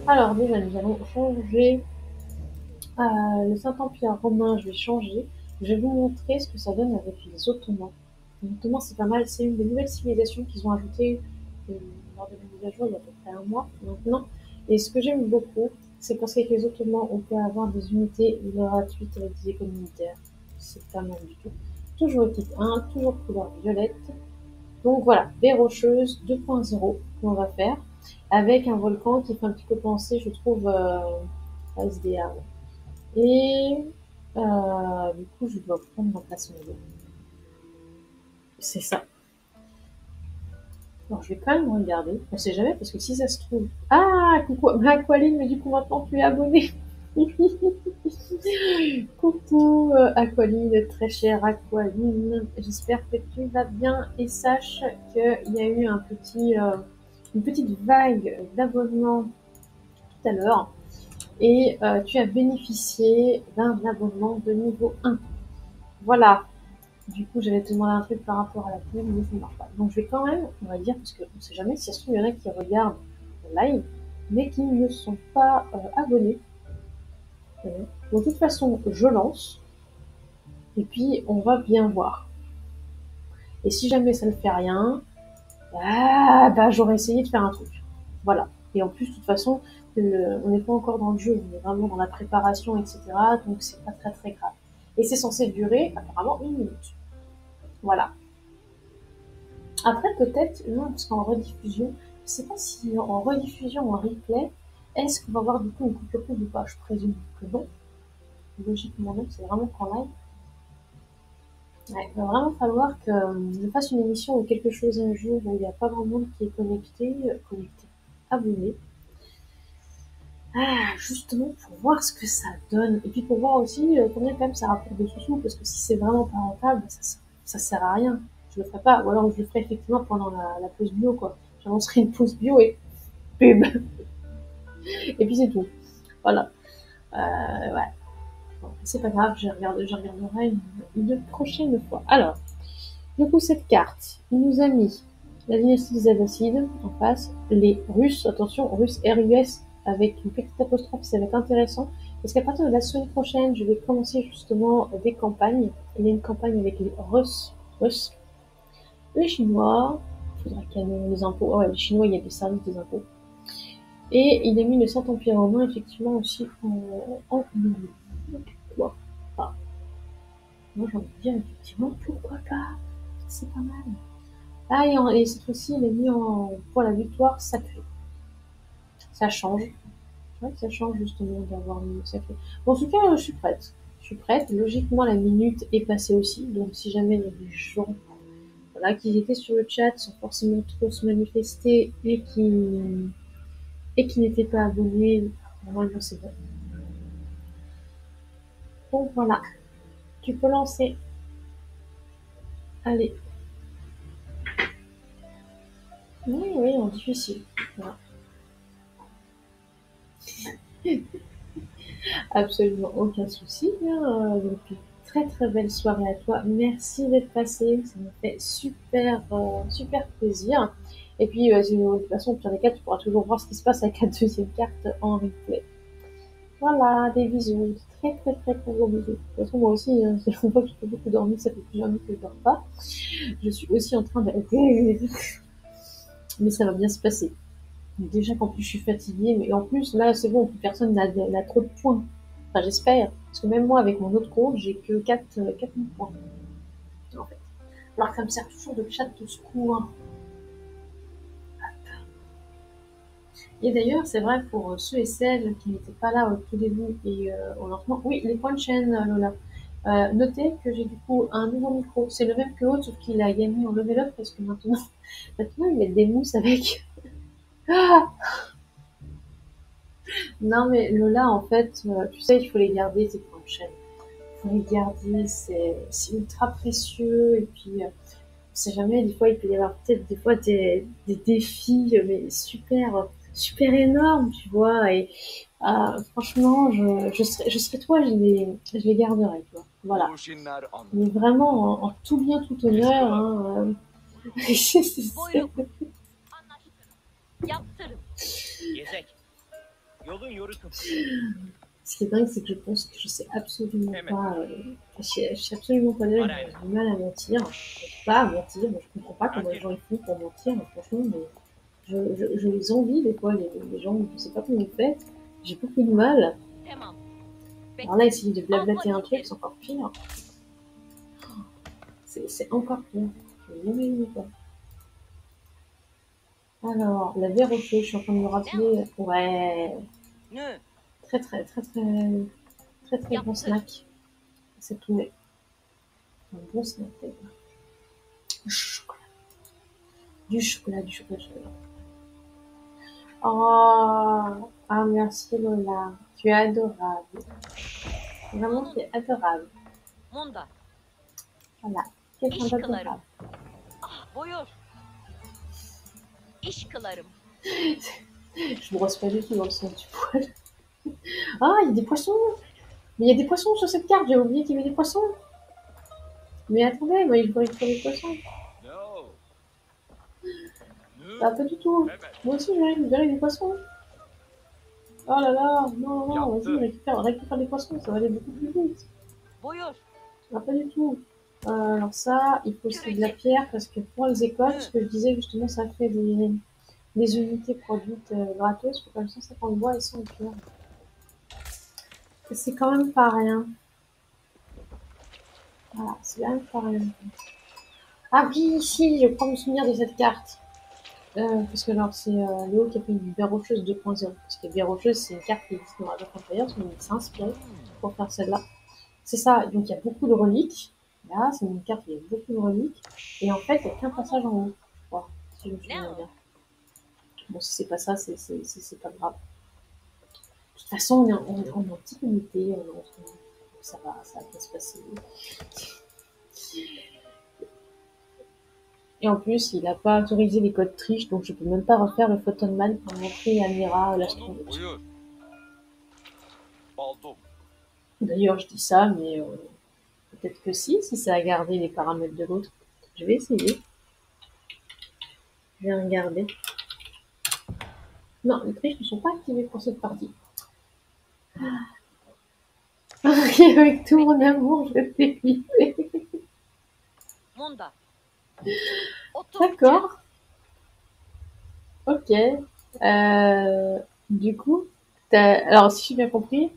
Alors déjà, nous allons changer le Saint-Empire romain, je vais changer. Je vais vous montrer ce que ça donne avec les Ottomans. Les Ottomans, c'est pas mal, c'est une des nouvelles civilisations qu'ils ont ajoutées lors de la mise à jour il y a à peu près un mois maintenant. Et ce que j'aime beaucoup, c'est parce qu'avec les Ottomans, on peut avoir des unités gratuites avec des écoles militaires. C'est pas mal du tout. Toujours équipe 1, toujours couleur violette. Donc voilà, baie rocheuse 2.0 qu'on va faire, avec un volcan qui fait un petit peu penser, je trouve, à SDA. Et du coup, je dois prendre l'emplacement. C'est ça. Alors, je vais quand même regarder. On sait jamais, parce que si ça se trouve. Ah, coucou, Aqualine, mais du coup, maintenant, tu es abonnée. Coucou, Aqualine, très chère Aqualine. J'espère que tu vas bien et sache qu'il y a eu une petite vague d'abonnements tout à l'heure. Et tu as bénéficié d'un abonnement de niveau 1. Voilà. Du coup, j'allais te demander un truc par rapport à la pub, mais ça ne marche pas. Donc, je vais quand même, on va dire, parce qu'on ne sait jamais si ça se trouve, il y en a qui regardent le live, mais qui ne sont pas abonnés. Donc, de toute façon, je lance, et puis on va bien voir. Et si jamais ça ne fait rien, bah, j'aurais essayé de faire un truc. Voilà. Et en plus, de toute façon, on n'est pas encore dans le jeu, on est vraiment dans la préparation, etc. Donc, c'est pas très très grave. Et c'est censé durer apparemment 1 minute. Voilà. Après, peut-être, non, parce qu'en rediffusion, je ne sais pas si en rediffusion ou en replay, est-ce qu'on va avoir du coup une coupure pub ou pas? Je présume que non. Logiquement, non, c'est vraiment qu'en live. Ouais, il va vraiment falloir que je fasse une émission ou quelque chose un jour où il n'y a pas grand monde qui est connecté, abonné. Ah, justement, pour voir ce que ça donne. Et puis pour voir aussi combien quand même ça rapporte de sous-sous, parce que si c'est vraiment pas rentable, ça sert à rien. Je le ferai pas, ou alors je le ferai effectivement pendant la pause bio, quoi. J'annoncerai une pause bio et pub. Et puis c'est tout. Voilà. Ouais. Bon, c'est pas grave, je regarderai une prochaine fois. Alors, du coup, cette carte, il nous a mis la dynastie des Abbassides en face, les Russes, attention, Russes RUS avec une petite apostrophe, ça va être intéressant. Parce qu'à partir de la semaine prochaine, je vais commencer justement des campagnes. Il y a une campagne avec les Russes, les Chinois, il faudra qu'il y ait les impôts. Oh ouais, les Chinois, il y a des services des impôts. Et il a mis le Saint-Empire romain, effectivement, aussi en milieu. Pourquoi pas? Moi, j'ai envie de dire, effectivement, pourquoi pas? C'est pas mal. Ah, et cette fois-ci, il a mis pour la victoire sacrée. Ça change. C'est vrai que ça change, justement, d'avoir mis le sacré. Bon, en tout cas, je suis prête. Je suis prête. Logiquement, la minute est passée aussi. Donc, si jamais il y a des gens voilà, qui étaient sur le chat sans forcément trop se manifester et qui n'étaient pas abonnés, normalement, c'est bon. Donc, voilà. Tu peux lancer. Allez. Oui, oui, en difficile. Voilà. Absolument aucun souci. Donc, très très belle soirée à toi. Merci d'être passé. Ça me fait super plaisir. Et puis, de toute façon, au pire des cas, tu pourras toujours voir ce qui se passe avec la deuxième carte en replay. Voilà, des bisous. Très gros bisous. De toute façon, moi aussi, c'est une fois que j'ai beaucoup dormi, ça fait plusieurs nuits que je dors pas. Je suis aussi en train de... Mais ça va bien se passer. Déjà qu'en plus je suis fatiguée, mais en plus là c'est bon, plus personne n'a trop de points. Enfin j'espère, parce que même moi avec mon autre compte, j'ai que 4 000 points en fait. Alors que ça me sert toujours de chat de secours. Et d'ailleurs c'est vrai pour ceux et celles qui n'étaient pas là au tout début et au lancement, oui les points de chaîne Lola. Notez que j'ai du coup un nouveau micro, c'est le même que l'autre sauf qu'il a gagné en level up parce que maintenant il met des mousses avec. Ah non mais Lola en fait, tu sais il faut les garder ces points de chaîne. Faut les garder, c'est ultra précieux. Et puis, on sait jamais, des fois, il peut y avoir peut-être des fois des défis, mais super énormes, tu vois. Et franchement, je serais toi, je les garderais, tu vois. Voilà. Mais vraiment, en tout bien, tout honneur. Hein, Ce qui est dingue, c'est que je pense que je sais absolument pas. Je sais absolument pas d'elle, j'ai du mal à mentir. Je n'arrive pas à mentir. Je comprends pas comment les gens ils font pour mentir, hein, franchement, mais je les envie des fois, les gens, je sais pas comment ils font. J'ai beaucoup de mal. Alors là, essayer de blablater un truc, c'est encore pire. C'est encore pire. Je n'imagine pas. Alors, la verre au feu, je suis en train de me rappeler. Ouais, très très très très très très bon snack. C'est tout. Un bon snack d'ailleurs. Du chocolat, du chocolat, du chocolat, du chocolat. Oh, ah merci Lola, tu es adorable. Vraiment, tu es adorable. Voilà, quelqu'un d'adorable. Je brosse pas du tout dans le sens du poil. Ah, il y a des poissons. Mais il y a des poissons sur cette carte, j'ai oublié qu'il y avait des poissons. Mais attendez, moi, il faut récupérer des poissons. Ah, pas du tout. Moi aussi, je vais récupérer des poissons. Oh là là, non, non, vas-y, récupère des poissons, ça va aller beaucoup plus vite. Ah, pas du tout. Alors ça, il faut aussi de la pierre parce que pour les écoles, ce que je disais justement, ça fait des unités produites gratos pour comme ça, 150 bois et 100 pierre. C'est quand même pas rien. Voilà, c'est quand même pas rien. Ah oui, si, je crois me souvenir de cette carte. Parce que alors c'est Léo qui a fait une bière rocheuse 2.0. Parce que bière rocheuse, c'est une carte qui existe dans Age of Empires, mais il s'est inspiré pour faire celle-là. C'est ça, donc il y a beaucoup de reliques. Là, c'est une carte où il y a beaucoup de reliques. Et en fait, il n'y a qu'un passage en haut. Voilà, si je me souviens bien. Bon, si c'est pas ça, c'est pas grave. De toute façon, on est en petit comité, ça va bien se passer. Et en plus, il n'a pas autorisé les codes triches, donc je peux même pas refaire le Photonman pour montrer à Mira l'astronaute. D'ailleurs, je dis ça, mais peut-être que si ça a gardé les paramètres de l'autre. Je vais essayer. Je vais regarder. Non, les triches ne sont pas activées pour cette partie. Avec tout mon amour, je t'ai flippé. D'accord. Ok. Du coup, alors si j'ai bien compris,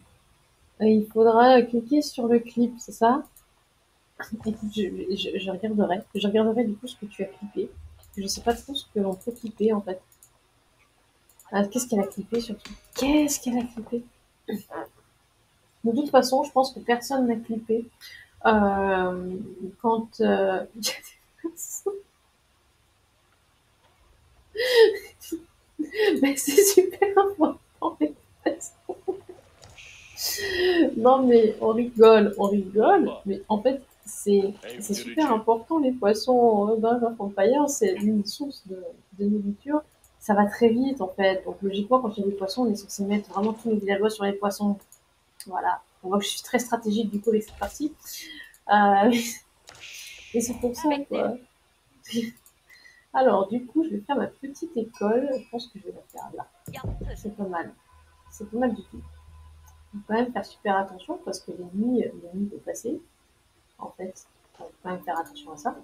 il faudra cliquer sur le clip, c'est ça? Écoute, je regarderai. Je regarderai du coup ce que tu as clippé. Je sais pas trop ce que l'on peut clipper en fait. Ah, qu'est-ce qu'elle a clippé surtout? Qu'est-ce qu'elle a clippé? De toute façon, je pense que personne n'a clippé. Quand mais c'est super important. Non mais on rigole, mais en fait c'est super important les poissons dans un Empire, c'est une source de nourriture. Ça va très vite en fait, donc logiquement quand il y a des poissons, on est censé mettre vraiment tous nos villageois sur les poissons. Voilà. On voit que je suis très stratégique du coup avec cette partie. Et c'est pour ça quoi. Alors du coup, je vais faire ma petite école. Je pense que je vais la faire là. C'est pas mal. C'est pas mal du tout. Il faut quand même faire super attention parce que l'ennemi peut passer. En fait, il faut quand même faire attention à ça.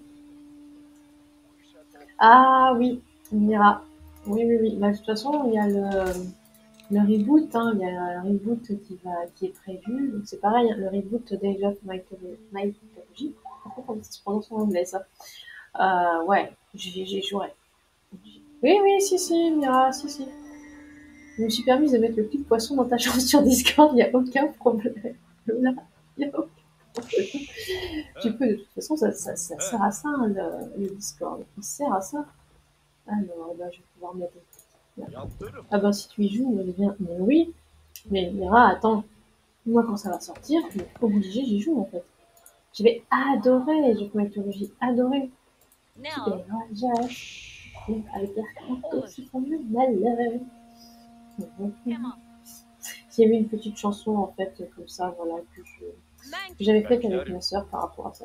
Ah oui, Mira. Oui, oui, oui. Bah, de toute façon, il y a le reboot, hein. Il y a un reboot qui est prévu. Donc c'est pareil, hein, le reboot d'Age of Mythology. Par contre, comment ça se prononce en anglais, ça? Ouais, j'y jouerai. Oui, oui, si, si, Mira, si, si. Je me suis permis de mettre le clip poisson dans ta chambre sur Discord, il n'y a aucun problème. Là, il n'y a aucun problème. Tu peux, de toute façon, ça sert à ça, hein, le Discord. Il sert à ça. Alors, là, je vais pouvoir mettre. Là. Ah ben, si tu y joues, bien. Mais oui. Mais Mira, attends. Moi, quand ça va sortir, je vais obligé, j'y joue, en fait. Je vais adorer les jeux de mythologie. Adorer. Des rageages. Avec la crainte qui font le malheur. Il y avait une petite chanson en fait comme ça, voilà, que j'avais faite avec ma soeur par rapport à ça.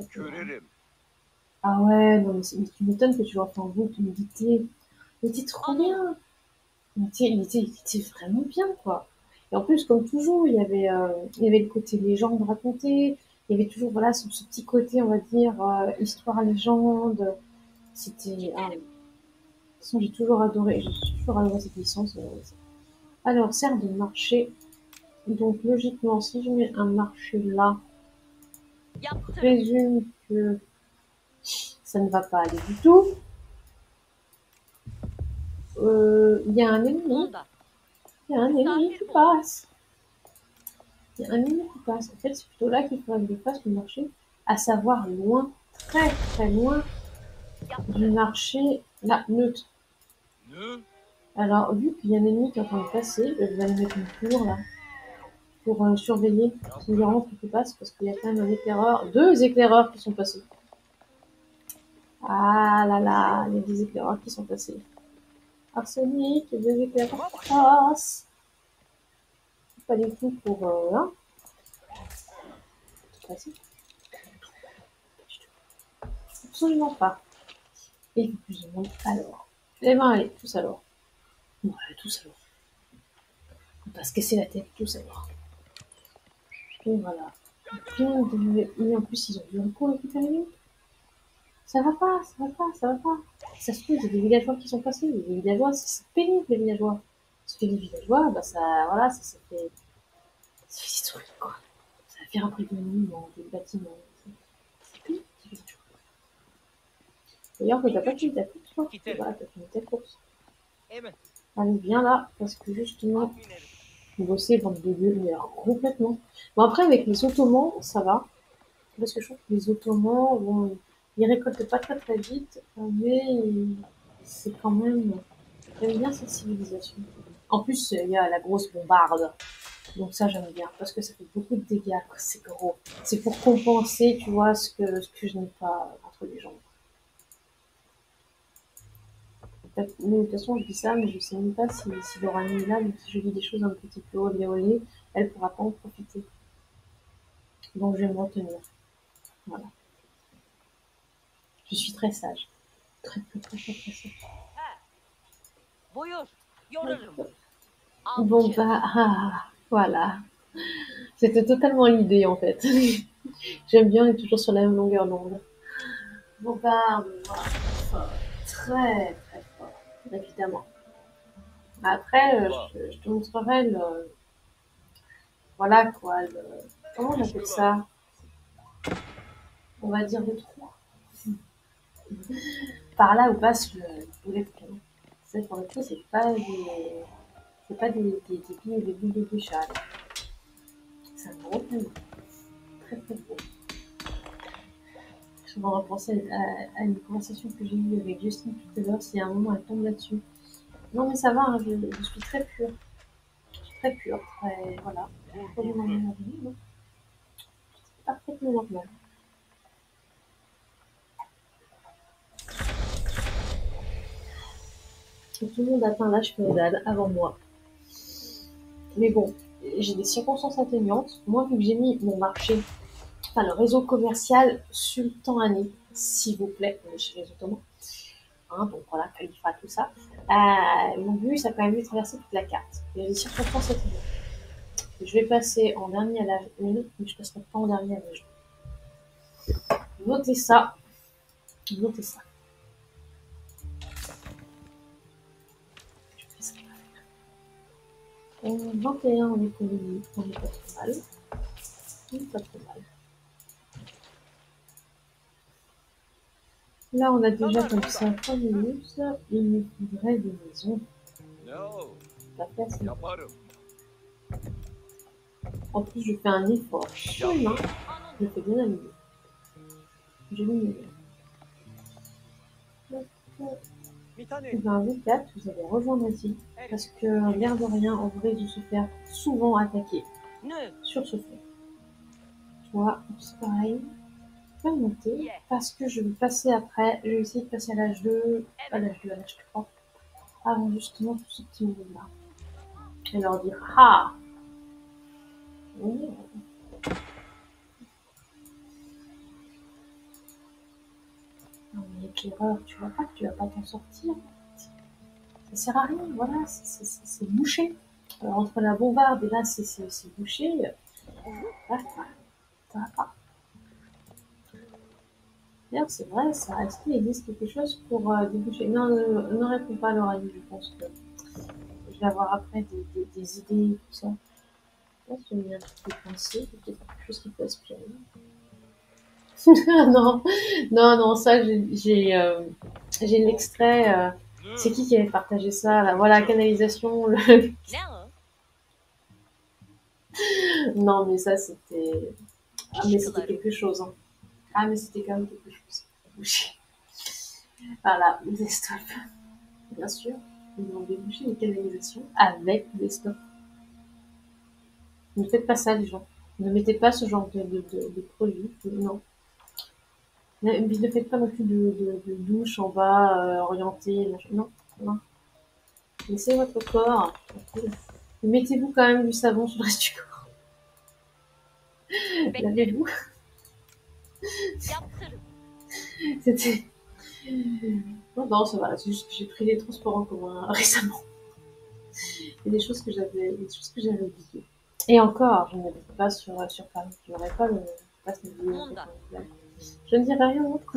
Ah ouais, non mais tu m'étonnes que tu l'as fait en boucle, tu me dis il était trop bien, il était vraiment bien quoi. Et en plus, comme toujours, il y avait le côté légende racontée, il y avait toujours voilà, ce petit côté, on va dire, histoire légende. C'était. De toute façon, j'ai toujours adoré cette licence. Alors, serre de marché. Donc, logiquement, si je mets un marché là, je présume que ça ne va pas aller du tout. Il y a un ennemi. Il y a un ennemi qui passe. Il y a un ennemi qui passe. En fait, c'est plutôt là qu'il faudrait que je fasse le marché, à savoir loin, très très loin du marché là, neutre. Alors, vu qu'il y a un ennemi qui est en train de passer, je vais aller mettre une tour là pour surveiller si je rentre qui passe parce qu'il y a quand même un éclaireur, deux éclaireurs qui sont passés. Ah là là, il y a des éclaireurs qui sont passés. Arsenic, deux éclaireurs qui passent. Pas du tout pour là. Passer. Absolument pas. Et plus de monde. Alors. Eh ben allez, tous alors. Ouais, tous alors. On va se casser la tête, tous alors. Et voilà. Et en plus, ils ont du recours à récupérer. Ça va pas, ça va pas, ça va pas. Ça se trouve, il y a des villageois qui sont passés. Les villageois, c'est pénible, les villageois. Parce que les villageois, bah ça, voilà, ça fait des trucs, quoi. Ça va faire après des monuments, des bâtiments. C'est pénible, les villageois. D'ailleurs, t'as pas fini ta course, toi. Voilà, t'as fini ta course. Allez, viens là, parce que justement, bosser dans de lieux, mais alors complètement. Bon, après, avec les Ottomans, ça va. Parce que je trouve que les Ottomans, bon, ils récoltent pas très très vite, mais c'est quand même. J'aime bien cette civilisation. En plus, il y a la grosse bombarde. Donc ça, j'aime bien, parce que ça fait beaucoup de dégâts, quoi. C'est gros. C'est pour compenser, tu vois, ce que je n'ai pas entre les jambes. Mais de toute façon, je dis ça, mais je sais même pas si Laura est là, donc si je dis des choses un petit peu olé olé, elle pourra pas en profiter. Donc je vais me retenir. Voilà. Je suis très sage. Très, très, très, très, très sage. Bon, bah, voilà. C'était totalement l'idée, en fait. J'aime bien être toujours sur la même longueur d'onde. Bon, bah, fort. Très, très fort, évidemment. Après, je te montrerai voilà, quoi, comment on appelle ça? On va dire le trou. Par là où passe le boulet de canon. C'est pour le coup, c'est pas des billes de chat. C'est un gros canon. Très, très gros. Je me repensais à une conversation que j'ai eue avec Justine tout à l'heure, si à un moment elle tombe là-dessus. Non, mais ça va, hein, je suis très pure. Je suis très pure, très. Voilà. Absolument normale. Parfaitement normale. Tout le monde atteint l'âge féodal avant moi. Mais bon, j'ai des circonstances atténuantes. Moi, vu que j'ai mis mon marché, enfin le réseau commercial sultanani, s'il vous plaît, chez les Ottomans, hein, donc voilà, califat, tout ça, mon but, ça a quand même de traverser toute la carte. Il y a des circonstances atténuantes. Je vais passer en dernier à l'âge 1, mais je ne passerai pas en dernier à l'âge 2. Notez ça. Notez ça. Je fais ça. 21 en économie, on n'est pas trop mal. On n'est pas trop mal. Là, on a déjà comme ça 3 minutes. Il nous faudrait des maisons. La place est... En plus, je fais un effort surhumain. Je fais bien aligner. Je vais ben, vous 4, vous allez rejoindre ici. Parce que, l'air de rien, en vrai, de se faire souvent attaquer sur ce fond. Toi, c'est pareil. Je vais monter parce que je vais passer après. Je vais essayer de passer à l'âge 2, à l'âge 2, à l'âge 3, avant justement tout ce petit monde-là. Et leur dire ah! Oui. Non, mais éclaireur, tu vois pas que tu vas pas t'en sortir. Ça sert à rien, voilà, c'est bouché. entre la bombarde et là, c'est bouché. Ah, ça va pas. D'ailleurs, c'est vrai, ça. Est-ce qu'il existe quelque chose pour déboucher? Non, ne réponds pas, Laura, je pense que je vais avoir après des idées, tout ça. Je pense que j'ai un petit peu pensé, peut-être quelque chose qui peut aspirer. Non, non, non, ça, j'ai l'extrait. C'est qui avait partagé ça là? Voilà, canalisation. Non, mais ça, c'était. Ah, mais c'était quelque chose. Hein. Ah, mais c'était quand même quelque chose. Voilà, des stops. Bien sûr, ils ont débouché une canalisation avec des stops. Ne faites pas ça, les gens. Ne mettez pas ce genre de produit. Non. Ne faites pas non plus de douche en bas, orientée. Non, non. Laissez votre corps. Mettez-vous quand même du savon sur le reste du corps. Lavez-vous. C'était. Non, non, ça va. C'est juste que j'ai pris les transports en commun récemment. Il y a des choses que j'avais oubliées. Et encore, je n'habite pas sur Paris. Je n'aurais pas le passe mobilier. Je ne dirai rien d'autre.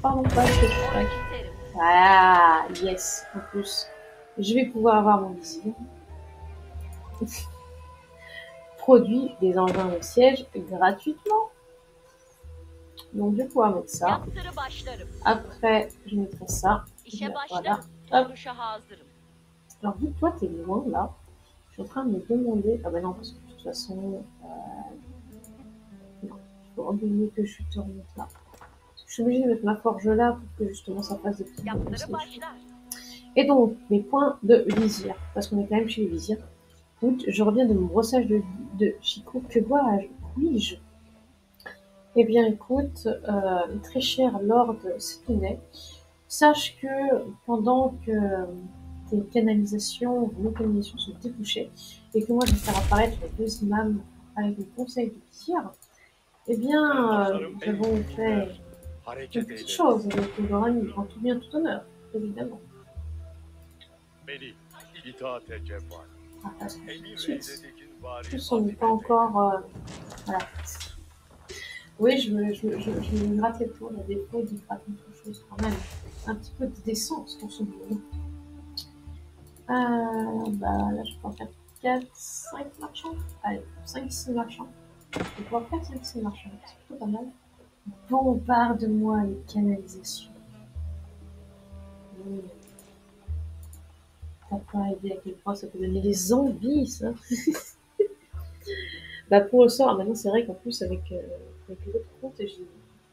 Pardon, pas ce. Ah, yes. En plus, je vais pouvoir avoir mon visier. Produit des engins de siège gratuitement. Donc, je vais pouvoir mettre ça. Après, je mettrai ça. Voilà. Hop. Alors, vu que toi, t'es loin, là, je suis en train de me demander... Ah bah non, parce que de toute façon... Non, il faut oublier que je suis tournée là. Je suis obligée de mettre ma forge là pour que justement ça fasse des petites bonus. Et donc, mes points de vizir, parce qu'on est quand même chez les vizirs. Écoute, je reviens de mon brossage de Chico. Que vois-je? Oui-je? Eh bien, écoute, très cher Lord Stounet, sache que pendant que tes canalisations, nos canalisations sont débouchées, et que moi je vais faire apparaître les deux imams avec le conseil du vizir, eh bien, nous avons fait une petite chose avec le Dorani, en tout bien, tout honneur, évidemment. Ah, parce que tout de suite, en plus on n'est pas encore... voilà. Oui, je me gratte les tours, il y a des fois, il gratte autre chose quand même. Un petit peu de décence dans ce monde. Bah, là, je peux en faire 4, 5 marchands. Allez, 5, 6 marchands. Je vais pouvoir faire 5, 6 marchands, c'est plutôt pas mal. Bombarde-moi les canalisations. T'as pas idée à quel point ça peut donner des zombies, ça. Bah, pour le sort, maintenant, c'est vrai qu'en plus, avec l'autre compte,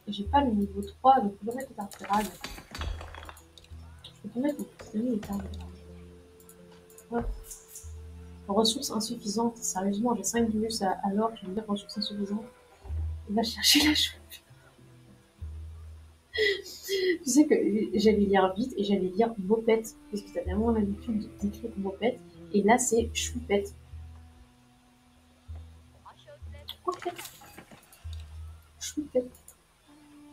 j'ai pas le niveau 3, donc je peux mettre l'artérade. Je peux mettre mon pistolet et ouais. Ressources insuffisantes, sérieusement, j'ai 5 virus à l'or, je vais me dire ressources insuffisantes. Il va chercher la choupe. Tu sais que j'allais lire vite et j'allais lire mopette, parce que t'as vraiment l'habitude d'écrire mopette, et là c'est choupette. Ok. Choupette.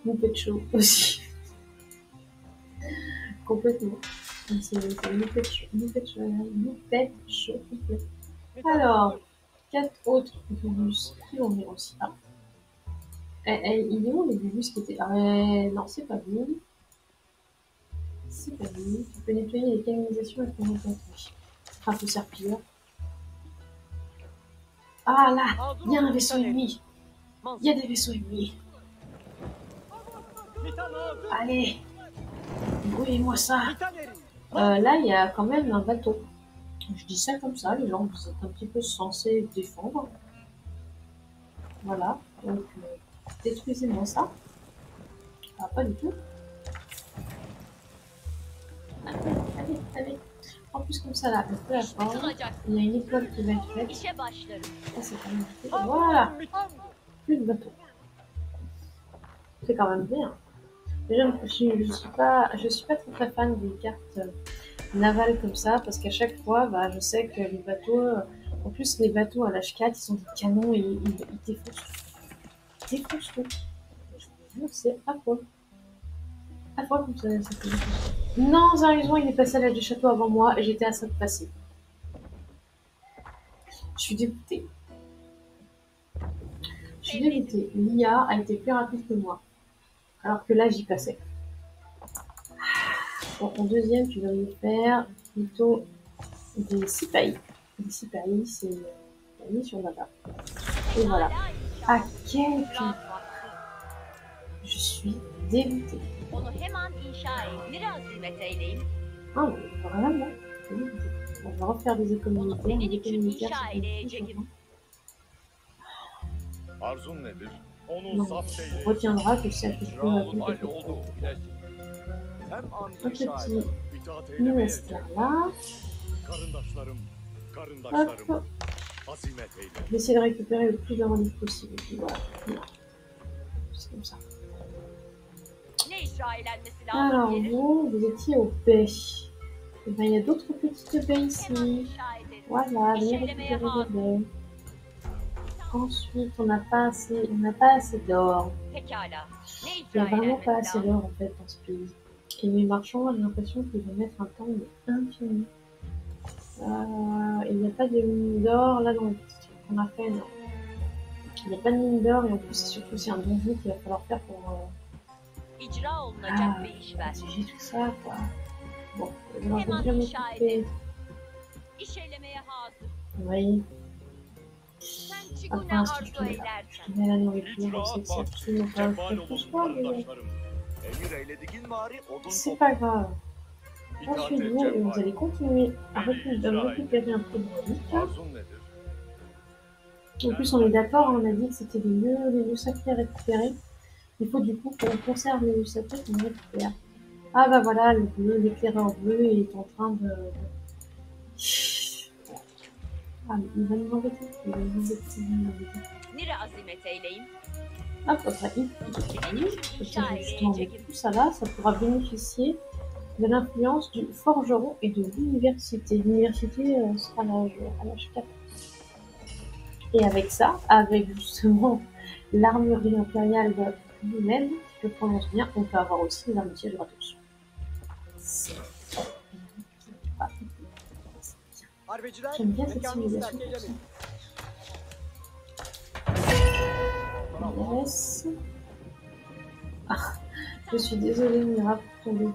Mopette chaud aussi. Complètement. C'est mopette chaud. Mopette chaud complet. Alors, 4 autres virus qui vont venir aussi. Ah. Il est où les virus qui étaient. Non, c'est pas lui. C'est pas lui. Tu peux nettoyer les canalisations avec ton infanterie. C'est un peu serpilleur. Ah là, il y a un vaisseau ennemi. Il y a des vaisseaux ennemis. Allez, brûlez-moi ça. Là, il y a quand même un bateau. Je dis ça comme ça, les gens, vous êtes un petit peu censés défendre. Voilà, donc détruisez-moi ça. Ah, pas du tout. Allez, allez. En plus, comme ça, là, on peut la prendre. Il y a une étoile qui va être faite. Ça, c'est quand même fait. Voilà. Plus de bateau. C'est quand même bien. Déjà, je suis pas très fan des cartes navales comme ça, parce qu'à chaque fois, bah, je sais que les bateaux, en plus les bateaux à l'H4, ils ont des canons et ils défoncent tout. Ils défoncent tout. Je vous jure, c'est affreux. Affreux comme ça fait. Non, sérieusement, il est passé à l'âge du château avant moi et j'étais à ça de passer. Je suis dégoûtée. Je suis dégoûtée. L'IA a été plus rapide que moi. Alors que là, j'y passais. Bon, en deuxième, tu devrais faire plutôt des sipailles. Des sipailles, c'est la mission là-bas. Et voilà. À quelques... Je suis dégoûtée. Onu hemen inşa et. Biraz hizmet eyleyim. Ah oui, vraiment. Bon, on va refaire des économies. Senin Des için économies inşa c'est eyleyeceğim. Arzun nedir? Onu Non, zapt on eyle. retiendra que c'est un petit peu İcraun à halloldu. Bilesin. Hem an un inşa petit eder. İtaat eylemeye ministère là. Karındaşlarım, Hop, karındaşlarım. Azimet eyle. je vais essayer de récupérer le plus de reliques possible. Et puis voilà. C'est comme ça. Ne icra elenmesi Alors, lazım gelir? vous étiez au B. Et ben, il y a d'autres petites baies Hemen ici. inşa ederiz. Voilà, venez récupérer des baies. Ensuite, on n'a pas assez d'or. Pekala. Ne Il n'y icra a vraiment pas elenmesi assez lazım? d'or en fait dans ce pays. Et mes marchands, j'ai l'impression qu'ils vont mettre un temps infini. Il n'y a pas de mine d'or là dans le petit truc qu'on a fait, non. Il n'y a pas de mine d'or et en plus, surtout, c'est un donjon qu'il va falloir faire pour İcra olunacak bir iş ver. exiger tout ça, quoi. Bon, je vais Hemen bien inşa m'occuper. ederiz. İş eylemeye hazır. Oui, Sen après çigune un truc, arzu je te edersen. mets la nourriture, İcraat c'est bak. absolument pas Cebal fait ce olun soir, mais karındaşlarım. Emir eyledikin bari odun c'est pas grave. İtaat Ensuite, et vous Cebal. allez continuer à récupérer un peu de reliques. Arzun nedir? En plus, on est d'accord, on a dit que c'était les lieux sacrés à récupérer. Il faut du coup qu'on conserve les lieux sacrés qu'on récupère. Ah bah voilà, le bleu, l'éclaireur bleu est en train de... Ah, mais il va nous embêter. Il va nous embêter. Nire azimet eyleyim. Hop, après, justement, avec tout ça là, ça pourra bénéficier de l'influence du forgeron et de l'université. L'université sera à l'âge 4. Et avec ça, avec justement l'armurerie impériale de lui-même, si je prononce bien, on peut avoir aussi les armes sièges gratos. J'aime bien cette civilisation pour ça. Yes. Ah, je suis désolée Mira pour ton début.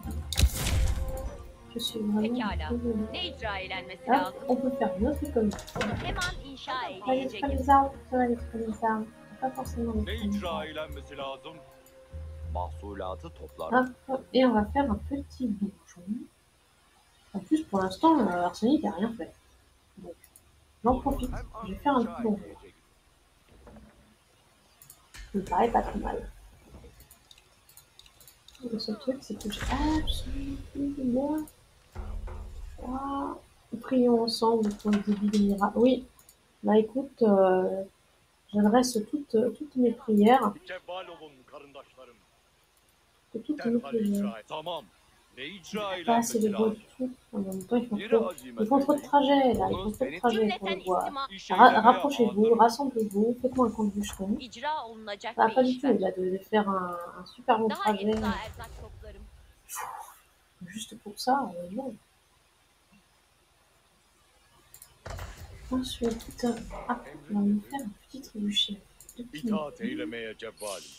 Je suis vraiment Pekala. désolée. Ne icra elenmesi Hop, lazım? on peut faire notre économie. Onu hemen inşa On va aller prendre eyleyeceğim. les armes, on va aller prendre les armes. Pas forcément les Ne prendre. icra eylenmesi lazım? Mahsulatı toplar. Hop, et on va faire un petit bouchon. En plus, pour l'instant, Arsenic n'a rien fait. Donc, j'en profite. Je vais faire un petit bonjour. Ça me paraît pas trop mal. Le seul truc, c'est que j'ai absolument plus de bois. Ah, prions ensemble pour le début des miracles. Oui, bah écoute, j'adresse toutes mes prières, Cebal olun karındaşlarım. toutes mes Derhal prières. icra et. Tamam. Ne icra Pas assez de eylenmesi bois lazım? du tout. En même temps, Nire ils azimet font trop de eyleyim. trajets là, ils font trop de trajets pour le Cümleten bois. istima. İş eylemeye Rapprochez-vous, hazırım. rassemblez-vous, faites-moi un camp de bûcherons. İcra olunacak Ça va bir pas du iş tout ver. là de faire un super long Daha trajet efsa erzak toplarım. juste pour ça, non. Ensuite, ah, on va nous faire un petit trébuchet. Deux petits İtaat eylemeye cebbalim.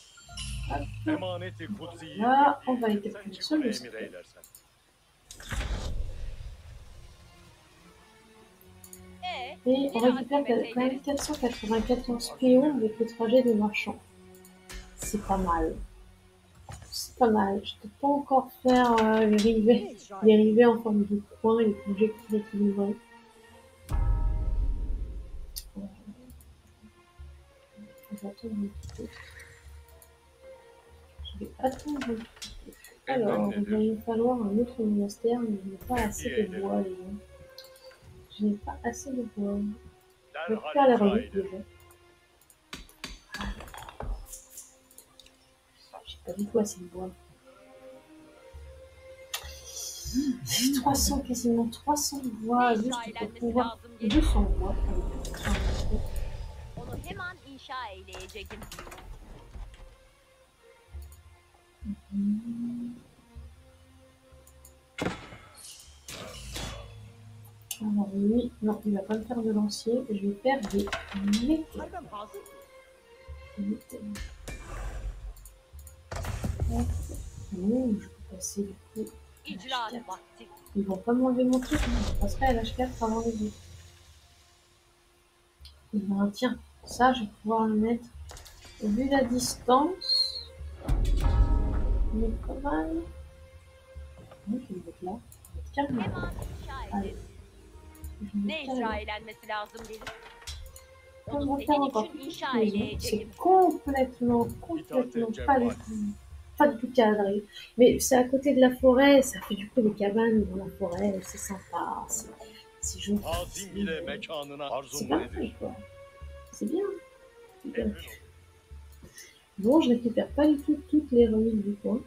Hop. Emaneti kutsiyi. Là, on va les Sen calculer sur çigune le emir site. eylersen. Et on récupère quand même 494 péons avec le trajet des marchands. C'est pas mal. C'est pas mal. Je peux pas encore faire les rivets en forme de coin et les projectiles équilibrés. Je vais attendre un petit peu. Je vais attendre un petit peu. Alors, il va nous falloir un autre monastère, mais je n'ai pas assez de bois, les gens. Je n'ai pas assez de bois. Je vais faire les Derhal icra reliques ederim. déjà. J'ai pas du tout assez de bois. 300, quasiment 300 bois, Ne juste icra pour elenmesi pouvoir... lazım gelir. 200 bois. Onu hemen inşa eyleyeceğim. Alors lui, Non, il va pas me faire de lancier. Je vais faire des métaux. Je peux passer du coup. İcraat vakti. Ils vont pas m'enlever mon truc, hein. Je passerai à l'H4 avant les autres. Et ben tiens, ça je vais pouvoir le mettre. Vu la distance, mais pas mal. Donc je vais le mettre là. Je vais le mettre carrément. Hemen inşa Allez. ederim. Je vais le Ne mettre carrément. icra edenmesi lazım benim? On Onu va faire senin encore için plus inşa de maisons. edeceğim. C'est complètement pas du tout cadré. Mais c'est à côté de la forêt, ça fait du coup des cabanes dans la forêt, c'est sympa, c'est joli. Azim ile mekanına C'est arzum pas nedir? mal, quoi. C'est bien. Super. Emrin ol. Bon, je récupère pas du tout toutes les ruines du coin.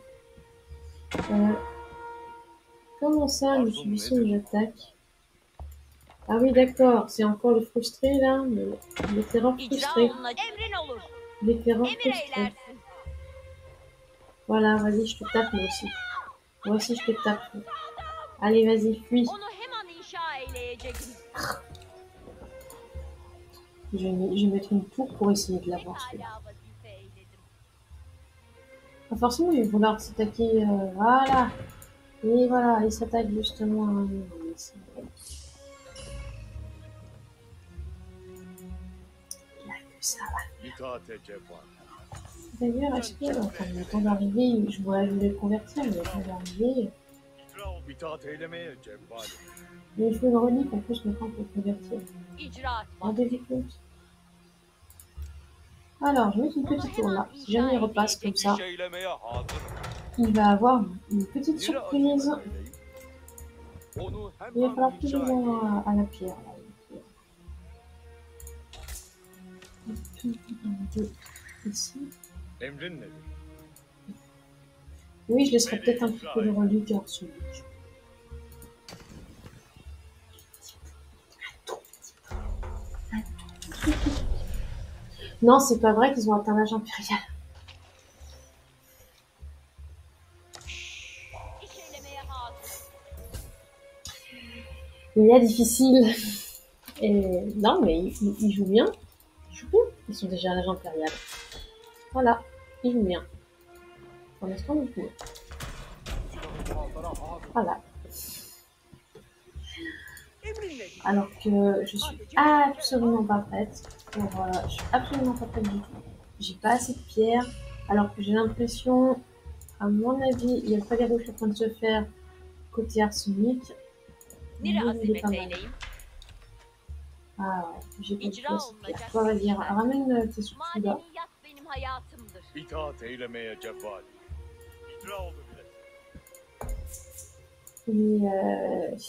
Comment ça, nous subissons une attaque? Ah oui, d'accord, c'est encore le frustré là, le terror İcra frustré. olunacak. Emrin olur. Les terrors Emir frustrés. eylersin. Voilà, vas-y, je te tape moi aussi. Moi aussi, je te tape. Allez, vas-y, fuis. Onu hemen inşa eyleyeceğim. Je vais mettre une tour pour essayer de l'avoir celui-là. Pekala vazife eyledim. Ah, forcément, il va vouloir s'attaquer. Voilà. Et voilà, il s'attaque justement à un mur. Il a que ça. İtaate cevval. D'ailleurs, est-ce que quand le temps d'arriver, je voulais le convertir, mais le temps d'arriver, İkra ol. İtaat eylemeye cevvalim. mais il faut une relique en plus maintenant pour le convertir. İcraat En vakti. devez compte. Alors, je vais mettre une petite tour là. Si jamais il repasse comme ça, İş eylemeye hazır. il va avoir une petite Biri surprise. acele eyleyip, Onu Il va hemen falloir que inşa je edeyim. à la pierre. Là, ici. Emrin nedir? Oui, je laisserai peut-être un petit peu de relique en dessous. Non, c'est pas vrai qu'ils ont atteint l'âge impérial. İş eylemeye hazır. Il est difficile. Et non, mais ils jouent bien. Ils jouent bien. Ils sont déjà à l'âge impérial. Voilà, ils jouent bien. Pour l'instant, ils jouent bien. Voilà. Alors que je suis absolument pas prête. Je suis absolument pas prête du tout. J'ai pas assez de pierres. Alors que j'ai l'impression, à mon avis, il y a le Fagado qui est en train de se faire côté arsenic. Nere Il est azimet pas mal. eyleyim. Ah ouais, j'ai pas de İcra place de pierre. olunacak. Toi, vas-y, ramène tes sous là. Madeniyat benim hayatımdır. İtaat eylemeye cevvalim. İkra ol bile. Et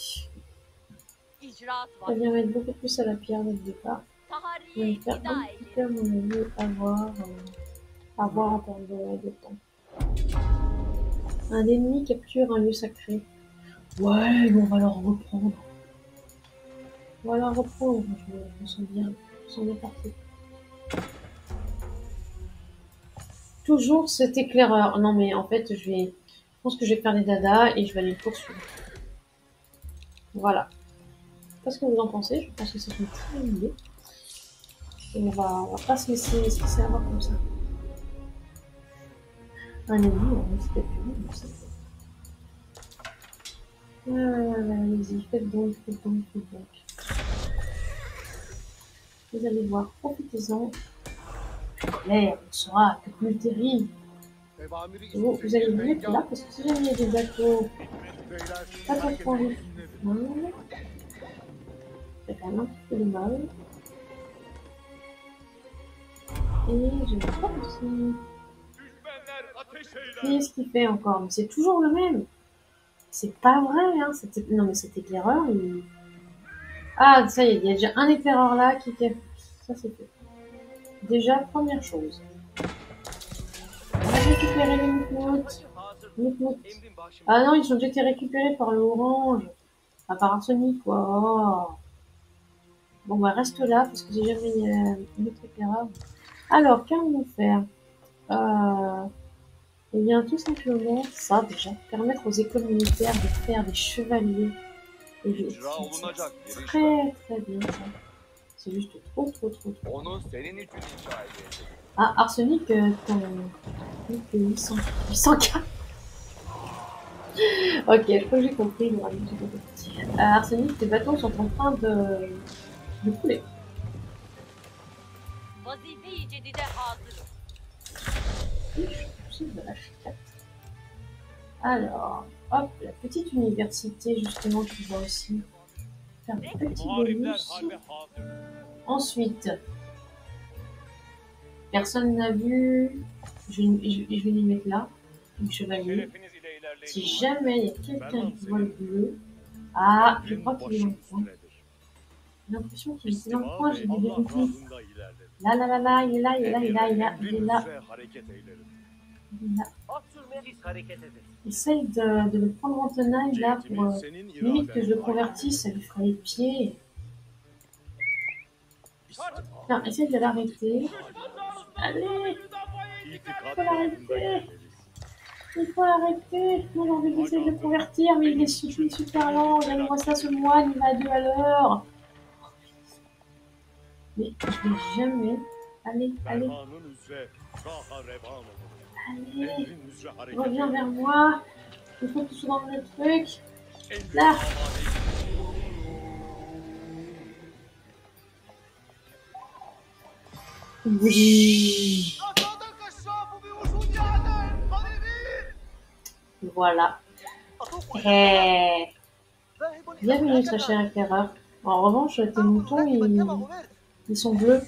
İcraat ça vakti. vient mettre beaucoup plus à la pierre dès le départ. On Taharriye va faire iktida un petit peu, à eyledim. mon avis, avoir en termes de temps. Un ennemi capture un lieu sacré. Ouais, on va leur reprendre. On va leur reprendre. Je me sens bien. Je me sens bien parti. Toujours cet éclaireur. Non, mais en fait, je pense que je vais faire les dadas et je vais aller le poursuivre. Voilà. Je sais pas ce que vous en pensez. Je pense que c'est une très bonne idée. Et on va pas se laisser avoir comme ça. Un ennemi, c'est peut-être plus bon, mais c'est... Allez-y, faites donc. Vous allez voir, profitez-en. L'air ne sera que plus terrible. Vous allez vous mettre là, parce que si jamais il y a des bateaux, pas trop envie. C'est quand même un petit peu de mal. Et je vais pas aussi. Düşmanlar ateş eyler. Qu'est-ce qu'il fait encore? Mais c'est toujours le même. C'est pas vrai, hein. Non, mais cet éclaireur, il... Ah, ça y est, il y a déjà un éclaireur là qui fait... Ça, c'est fait. Déjà, première chose. On va récupérer les moutmoutes. Emrin başım. Ah non, ils ont déjà été récupérés par le orange. Enfin, par arsenic, quoi. Oh. Bon, bah, reste là, parce que j'ai jamais une autre éclaireur. Alors, qu'allons-nous faire? Eh bien, tout simplement, ça, déjà. Permettre aux écoles militaires de faire des chevaliers Et icra olunacak bir iş var. très très bien ça. C'est juste trop trop trop trop. Onu senin için inşa edeceğim. Ah, Arsenic, ton... 800... 800K. Ok, je crois que j'ai compris. Arsenic, tes bateaux sont en train de couler. Vazife-i cedide hazırım. C'est vache. Alors, hop, la petite université justement qui va aussi faire des petits Muharipler bonus. harbe hazır. Ensuite, personne n'a vu. Je vais les mettre là. Une chevalier. Şerefiniz ile ilerleyin. Si jamais il y a quelqu'un qui voit le bleu, ah, je crois qu'il est dans le coin. J'ai l'impression qu'il est dans le coin, j'ai des vérités. Là, là, là, là, il est là, il est là, il est là, il est là, il est là. Il est là. At sürmeye biz hareket ederiz. Essaye de le prendre en tenaille là pour limite que je le convertisse, ça lui fera les pieds. Non, essaye de l'arrêter. Allez, il faut arrêter. Moi j'ai envie d'essayer de le convertir, mais il est super lent. Regarde-moi ça, ce moine, il va à 2 à l'heure. Mais je vais jamais. Allez, allez, allez. Reviens vers moi. Il faut que tu sois dans le truc. Là. Oui. Voilà. Bienvenue, sa chère éclaireur. En revanche, tes moutons, ils sont bleus.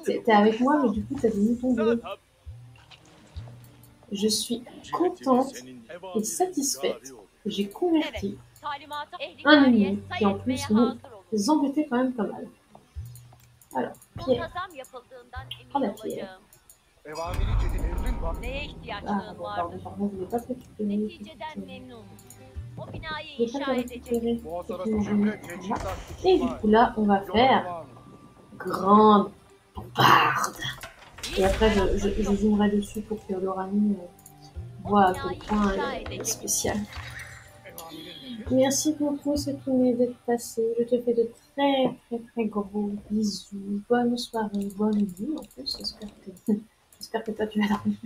T'es avec moi, mais du coup, t'as des moutons bleus. Je suis contente et satisfaite que j'ai converti Talimatı ehli un kariye ennemi qui, en sayın etmeye plus, nous hazır olun. embêtait quand même pas mal. Alors, Pierre. Muntazam yapıldığından Oh, la emin pierre. olacağım. Evamiri cedi emrin var. Neye Ah, ihtiyaçlığın bon, vardır? pardon, je n'ai pas fait tout donner. Neticeden memnunum. O binayı Je n'ai pas inşa fait edecek. récupérer. Muhasara cümle teçhizat Et du coup, là, on va faire grande bombarde. Et après, je zoomerai dessus pour que Lorani voit à quel point elle est spéciale. Merci beaucoup, c'est tout d'être passé. Je te fais de très très très gros bisous. Bonne soirée, bonne nuit en plus. J'espère que toi tu vas dormir.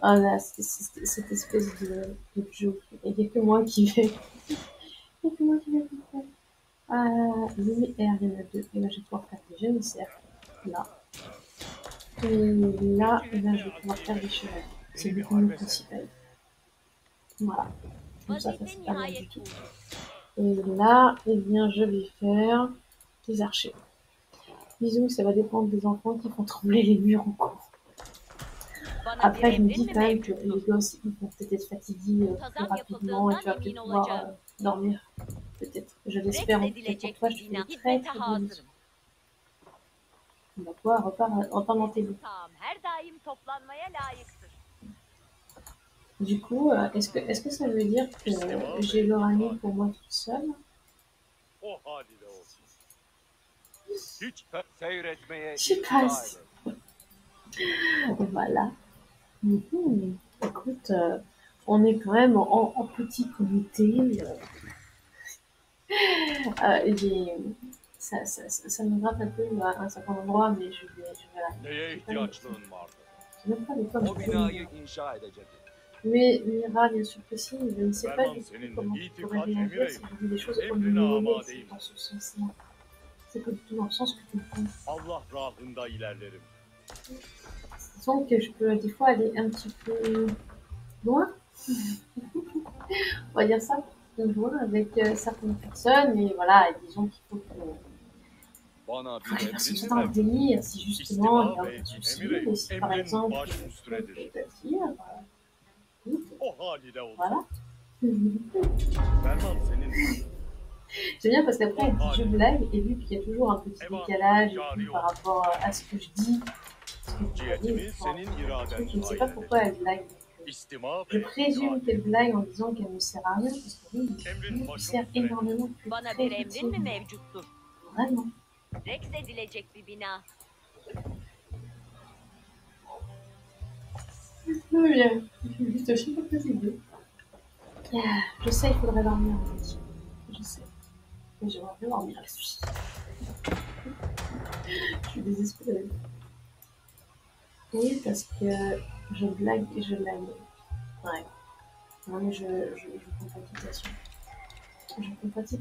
Oh là, cette espèce de joke. Il n'y a que moi qui vais. Il n'y a que moi qui vais tout faire. Louis R, il y en a deux. Et là, je vais pouvoir faire des janissaires. Là. Et là, je vais pouvoir faire des cheveux. C'est le menu principal. Voilà. Comme ça Vazife c'est pas mal du nihayet tout. buldu. Et là, eh bien, je vais faire des archers. Bisous, ça va dépendre des enfants qui font trembler les murs en cours. Bana bir Après, je me emrin dis mi quand même que mevcuttur? les gosses, ils vont peut-être être fatigués plus rapidement et tu vas peut-être pouvoir dormir. Peut-être. Je l'espère. En tout cas, pour toi, je fais de très très gros bisous. On va pouvoir reparler dans tes bouts. Tamam, her daim toplanmaya layıktır. Du coup, est-ce que ça veut dire que j'ai Lorani pour moi toute seule? O haliyle olsun. Hiç Seyretmeye Je passe. Voilà. Écoute, on est quand même en petit comité. Ça me gratte un peu à un certain endroit, mais je vais neye ihtiyaçlığın vardı? je n'ai pas de quoi me O binayı inşa edecek. Mais Mira, bien sûr que si, je ne sais pas du tout Senin comment je itikat pourrais réagir emire si je dis des choses comme emrine une amadeyim. dans ce sens-là. C'est pas du tout dans le sens que tu me prends. Allah rahında ilerlerim. Disons que je peux des fois aller un petit peu loin. On va dire ça, loin avec certaines personnes, et voilà, et disons qu'il faut que Bana que bir les personnes emrin soient mi dans le mevcut? délire, si justement il n'y a İstiva ve aucun souci, emire et si par emrin exemple baş je peux üstünedir. t'attire, écoute, O haliyle olsun. voilà. Ferman senin. J'aime bien parce qu'après, elle dit je blague, et vu qu'il y a toujours un petit décalage et tout, par rapport à ce que je dis, ce que tu as dit, Cihetimi senin iraden je ne sais pas pourquoi elle blague. İstima Je ve présume qu'elle blague en disant qu'elle ne sert à rien, parce que oui, emrin il başım sert üstünedir. énormément, tu es Bana très bir emrin mi utile. mevcuttur? Vraiment. Rex edilecek bir bina. Très bien. Je vais juste chercher quelques idées. Je sais, il faudrait dormir aussi. Je sais. Mais j'aimerais bien dormir la suite. Je suis désespérée. Oui, parce que je blague et je blague. Ouais. Non, mais je compatis. Je compatis.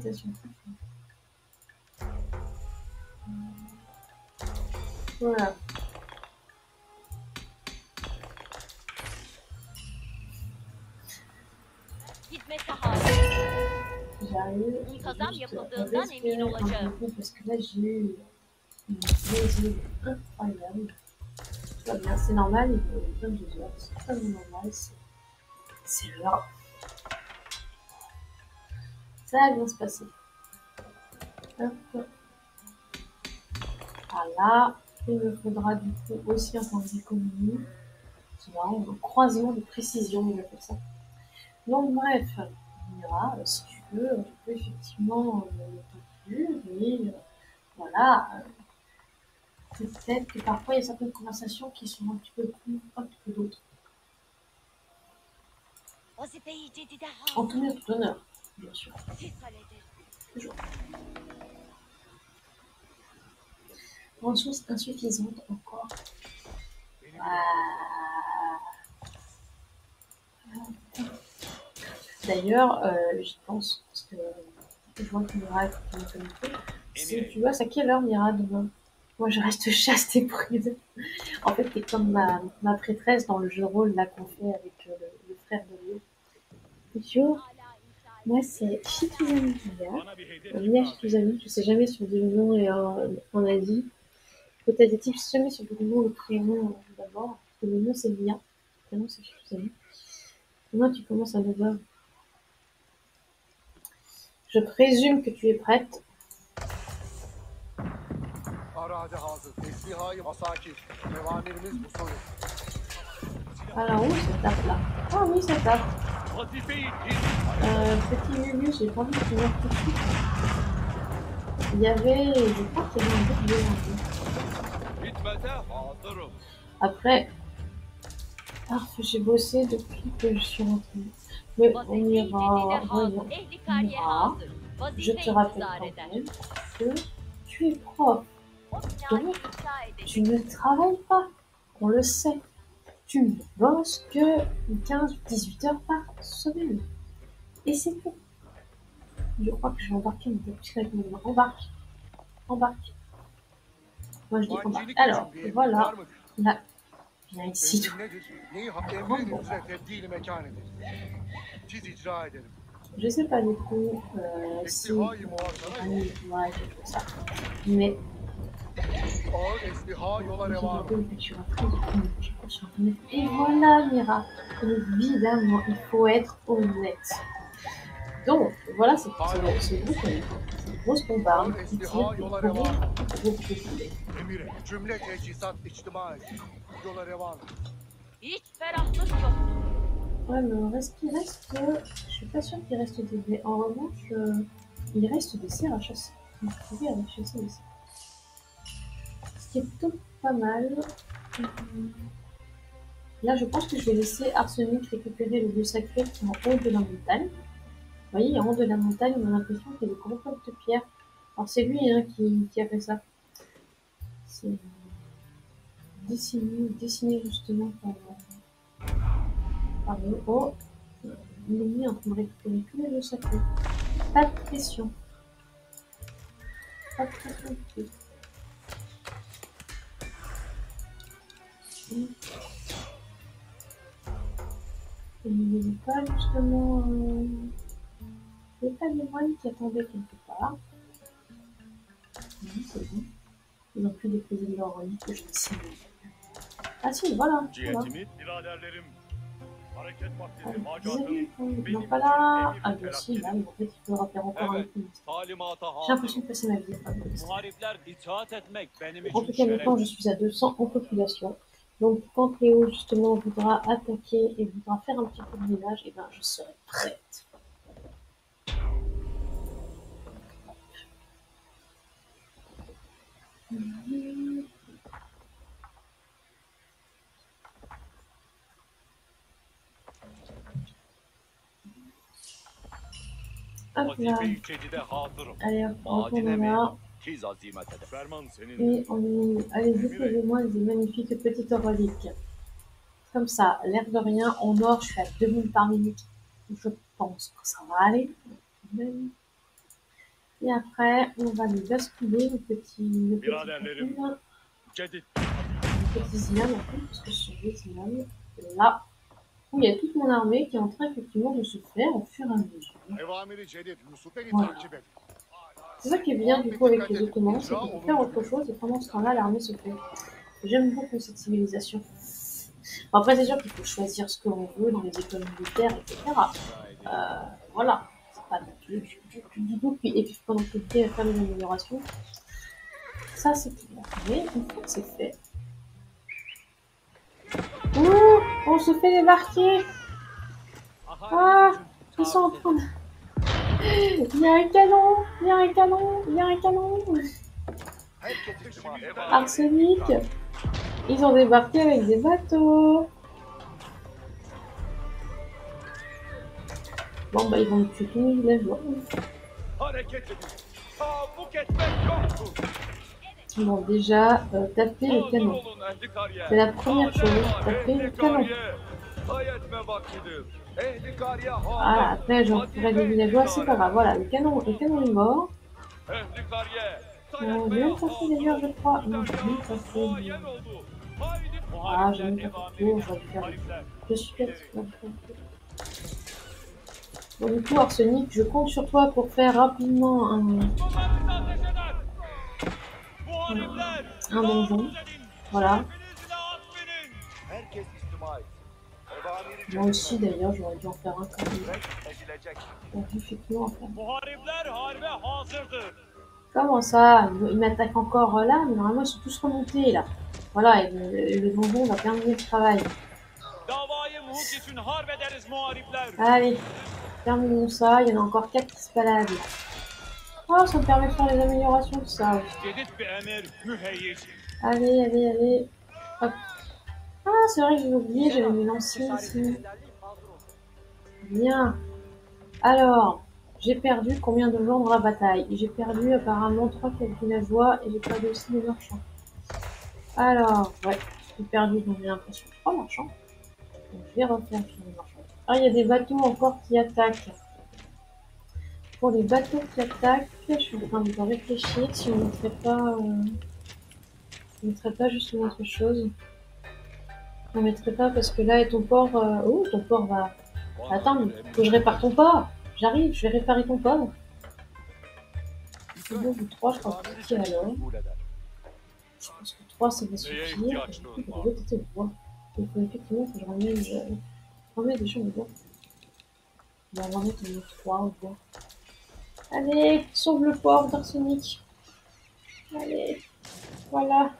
Voilà. Gitmesi hazır. J'arrive. Muntazam Juste yapıldığından respirer emin un olacağım. peu parce que là j'ai eu une nausée incroyable. Tout va bien, c'est normal, il est 22h, c'est totalement normal, c'est l'heure. Ça va bien se passer. Hop. Voilà. Il me faudra du coup aussi un point d'économie. C'est marrant, un croisement de précision, on appelle ça. Donc bref, on ira, si tu veux, tu peux effectivement t'inclure, mais voilà, peut-être que parfois il y a certaines conversations qui sont un petit peu plus fortes que d'autres. Vazifeyi cedide En hazır. tout bien tout honneur, bien sûr. Siz halledin. Toujours. Ressources insuffisantes encore. Ah. D'ailleurs, j'y pense, parce que je vois que Mira est en connecté. Si tu vois, c'est à quelle heure Mira demain? Moi, je reste chaste et prude. En fait, t'es comme ma prêtresse dans le jeu de rôle là qu'on fait avec le frère de Léo. Bonjour, Hala inşa moi c'est Shikizami Mia. Bana bir hedef Mia lazım. Shikizami, je sais jamais sur le nom et en Asie. Peut-être est-il jamais sur le nom le prénom d'abord. Parce que le nom c'est Mia, le prénom c'est Shikizami. Maintenant tu commences à 9h. Je présume que tu es prête. Arade hazır. Teslihayı masaki. Evamirimiz bu soru. Alors où ça tape là? Ah oui, ça tape. Vazifeyi Petit Lulu, j'ai pas envie de finir tout de suite. Il y avait, je crois qu'il y avait un peu de violence. Hizmete hazırım. Après, j'ai bossé depuis que je suis rentrée. Mais on Vazifeyi cedide ira, hazır. voyons. Ehli kariye Mira, hazır. je Vazife te rappelle intizar quand eder. même que tu es prof. O binayı inşa Tu edecek. ne travailles pas, on le sait. Tu ne bosses que 15-18 heures par semaine. Et c'est tout. Je crois que je vais embarquer mon petit avec mon embarque. Embarque. Moi je dis embarque. Mancilik Alors, için bir emrin voilà. var mıdır? Là, viens ici. Emrin nedir? Neyi emrinizle tebdili mekan edir. Siz icra ederim. Je sais pas du coup si Teslihayı muhasara yok. ouais, tout ça. Mais Ağır esliha yola revan. et voilà Mira. Évidemment, il faut être honnête. Donc, voilà, c'est gros c'est une grosse bombarde qui tire des gros. Emire. Cümle teçhizat içtima et. Yola revan. Hiç ferahlık yok. Ouais, mais il reste, je suis pas sûre qu'il reste des dés. En revanche, il reste des serres à chasser. Donc, je pouvais aller chasser des serres. Ce qui est plutôt pas mal. Là, je pense que je vais laisser Arsenic récupérer le lieu sacré qui est en haut de la montagne. Vous voyez, en haut de la montagne, on a l'impression qu'il y a des gros blocs de pierre. Alors, c'est lui hein, qui a fait ça. C'est dessiné justement par le haut. L'ennemi est en train de récupérer tous les lieux sacrés. Pas de pression. Pas de pression du tout. Et il n'y avait pas justement. Il n'y avait pas des moines qui attendaient quelque part. Non, c'est bon. Ils ont pu déposer leur lit que je ne sais pas. Ah si, voilà. cihetimi, biraderlerim. Hareket vakti macatım. Non, pas là. Ah, bien si, là, en fait, il faudra faire encore un Evet. peu. Talimata J'ai l'impression hazırım. de passer ma vie à faire des tests. Muharipler itaat etmek benim En için tout cas, maintenant, je şeref. suis à 200 en population. Donc, quand Léo, justement, voudra attaquer et voudra faire un petit peu de ménage, et ben, je serai prête. Hop là. Vazife-i cedide hazırım. Allez, hop, on Madin retourne emeği là. tiz azimet eder. Ferman senin. Et on... Allez, déposez-moi des magnifiques petites reliques. Comme ça, l'air de rien, en or, je suis à 2000 par minute. Je pense que ça va aller. Et après, on va lui basculer le Biraderlerim. Cedid. petit Zilan, en fait, parce que je suis Zilan. Là, où il y a toute mon armée qui est en train effectivement de se faire au fur et à mesure. Evamiri Cedid, Yusuf'u Voilà. takip et. C'est ça qui est bien du coup avec les Ottomans, c'est qu'on peut faire autre chose et pendant ce temps-là, l'armée se fait. J'aime beaucoup cette civilisation. Bon, après, c'est sûr qu'il faut choisir ce que l'on veut dans les écoles militaires, etc. Voilà, c'est pas du tout. Et puis, pendant que tu fais faire des améliorations, ça c'est clair. Mais une fois que c'est fait. Ouh, on se fait débarquer! Ah, ils sont en train de. Il y a un canon! Il y a un canon! Il y a un canon! Herkes ihtimal. Arsenic! Ils ont débarqué avec des bateaux! Bon, bah, ils vont me tuer tous mes villageois. Hareket edin. Tahammuk etmek yoktur. Ils vont déjà taper le Hazır canon. olun ehli kariye. C'est la première chose, taper le Ehli canon. kariye. Hay etme vaktidir. Ehli kariye Ah, hazır. après, j'en ferai des villageois, c'est pas grave. Voilà, le canon est mort. Ehli kariye. J'ai même pas fait des verres, je crois. Non, j'ai même pas fait. Ah, j'ai même pas fait tour, j'aurais dû faire. Je suis bête. Bon, du coup, Arsenic, je compte sur toi pour faire rapidement un donjon. Voilà. Herkes ihtimal. Evamiri Moi aussi, d'ailleurs, j'aurais dû en faire un quand même. edilecek. Donc, effectivement, en faire. Muharipler harbe hazırdır. Comment ça? Ils m'attaquent encore là, mais normalement, ils sont tous remontés là. Voilà, et le donjon va terminer le travail. Davayı muhut için harp ederiz muharipler. Allez, terminons ça. Il y en a encore 4 qui se baladent là. Oh, ça me permet de faire les améliorations, tout ça. Cedid bir emir müheyyiz. Allez. Hop. Ah, c'est vrai que j'ai oublié, j'avais mis l'ancien ici. Bien. Alors, j'ai perdu combien de gens dans la bataille? J'ai perdu apparemment 3-4 villageois et j'ai perdu aussi des marchands. Alors, ouais, j'ai perdu, donc j'ai l'impression 3 marchands. Donc je vais refaire sur les marchands. Ah, il y a des bateaux encore qui attaquent. Pour les bateaux qui attaquent, je suis en train de réfléchir si on ne mettrait pas juste une autre chose. On ne mettrait pas parce que là, et ton port... Oh, ton port va... Attends, mais faut que je répare ton port. J'arrive, je vais réparer ton port. C'est bon, 3, je crois que c'est alors. Je pense que 3, ça va suffire. Et du coup, de l'autre côté, on voit. Il faut effectivement que je remets des choses au bois. On va en remettre au 3 au bois. Allez, sauve le port d'Arsenic. Allez, voilà.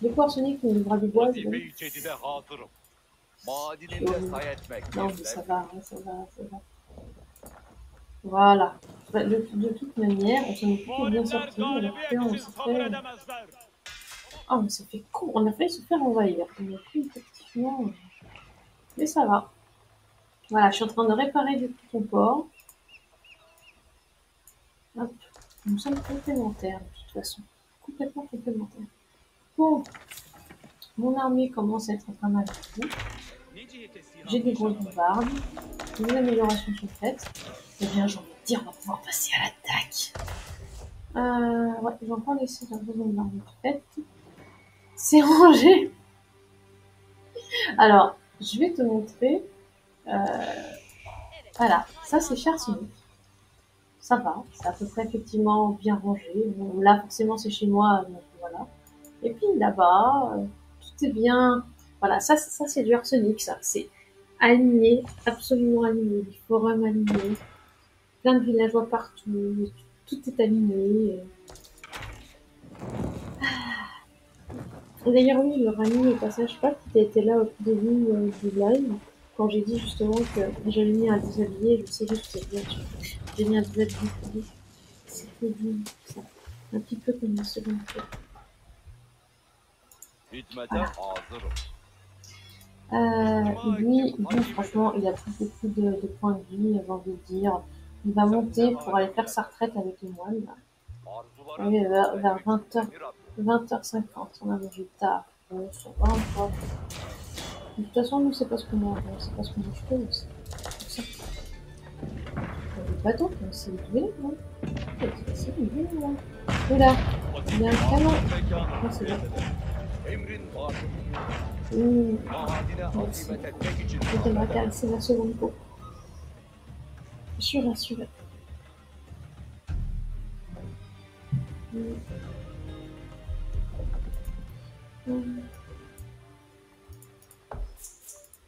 De quoi Arsenic nous livrera du bois, c'est bon. Vazife-i cedide hazırım. Madininde say etmek Non, mais birler. ça va. Voilà. De toute manière, on s'en est plutôt bien Muharipler sorti. Alors que on galibiyet s'est için sabır fait... edemezler. Ah, on s'est fait con. On a failli se faire envahir. On a pu effectivement... Mais ça va. Voilà, je suis en train de réparer du coup ton port. Hop. Nous sommes complémentaires de toute façon. Complètement complémentaires. Bon. Mon armée commence à être pas mal de tout. J'ai des grosses bombardes. Les améliorations sont faites. Eh bien, j'ai envie de dire, on va pouvoir passer à l'attaque. Ouais, j'ai encore laissé la grosse bombarde faite. C'est rangé. Alors, je vais te montrer. Voilà, ça c'est Charsonic. Ça va, c'est à peu près effectivement bien rangé. Bon, là, forcément, c'est chez moi, donc voilà. Et puis là-bas, tout est bien. Voilà, ça c'est du Arsenic, ça. C'est aligné, absolument aligné. Les forums alignés, plein de villageois partout, tout est aligné. Et d'ailleurs, oui, le Rami, au passage, je sais pas si tu étais là au tout début du live, quand j'ai dit justement que j'avais mis un déshabillé, je sais juste que c'est bien sûr. J'ai mis un déshabillé. C'était bien, ça. Un petit peu comme une seconde fois. Hizmete hazırım. Lui, franchement, il a pris beaucoup de points de vie, j'ai envie de dire. Il va monter pour aller faire sa retraite avec les moines. Là. Arzuların Et vers 20h, Emir Abdü. 20h50, on arrive du tard. On se voit encore. De toute façon, nous, c'est pas ce qu'on a, c'est pas ce qu'on a fait, mais c'est ça. Le bateau, c'est doué, non? C'est doué, non? Oula, il y a un canon. Ah, c'est bon. Emrin var. Madine Merci. hazimet etmek için Je devrais caresser la seconde peau. Je suis rassurée.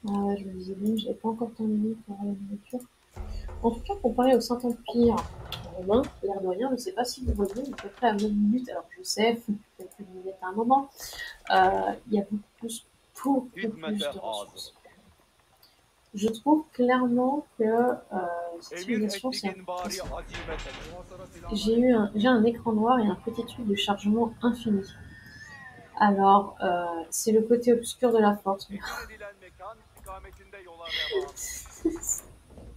Ah ouais, je me disais bien, j'avais pas encore terminé pour la nourriture. En tout cas, comparé au Saint-Empire romain, l'air de rien, je sais pas si vous voyez, à peu près à la même minute, alors je sais, quelques minutes à un moment, il y a beaucoup plus hizmete de hazır. ressources. Je trouve clairement que cette Emir civilisation, c'est ettiğin bari impossible. azimet et. J'ai un écran noir et un petit truc de chargement infini. Alors, c'est le côté obscur de la force. Emir edilen mekan istikametinde yola devam.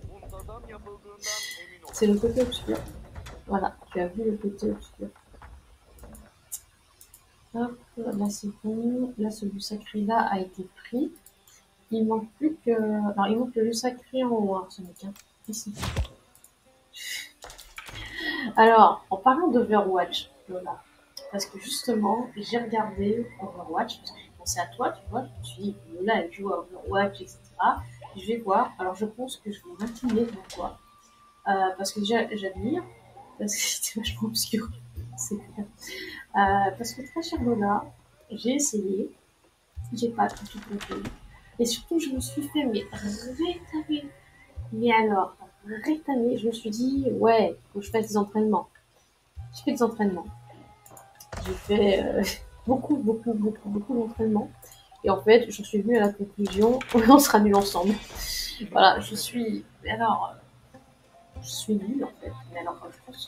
Muntazam yapıldığından emin ol. C'est le côté obscur. Voilà, tu as vu le côté obscur. Hop, là c'est bon. Là, ce loup sacré là a été pris. Il manque plus que. Alors, il manque le loup sacré en haut, hein, ce mec. Hein. Ici. Alors, en parlant d'Overwatch, Lola, parce que justement, j'ai regardé Overwatch, parce que j'ai pensé à toi, tu vois, je me suis dit, Lola, elle joue à Overwatch, etc. Je vais voir, alors je pense que je vais m'incliner pour toi, parce que déjà, j'admire, parce que c'était vachement obscur, c'est clair. Parce que très cher Lola, j'ai essayé, j'ai pas tout compris, et surtout, je me suis fait, mais rétamer. Mais alors, rétamer, je me suis dit, ouais, faut que je fasse des entraînements. J'ai fait des entraînements. J'ai fait beaucoup d'entraînements. Et en fait, je suis venue à la conclusion, on sera nuls ensemble. Voilà, je suis nulle en fait. Mais alors, je pense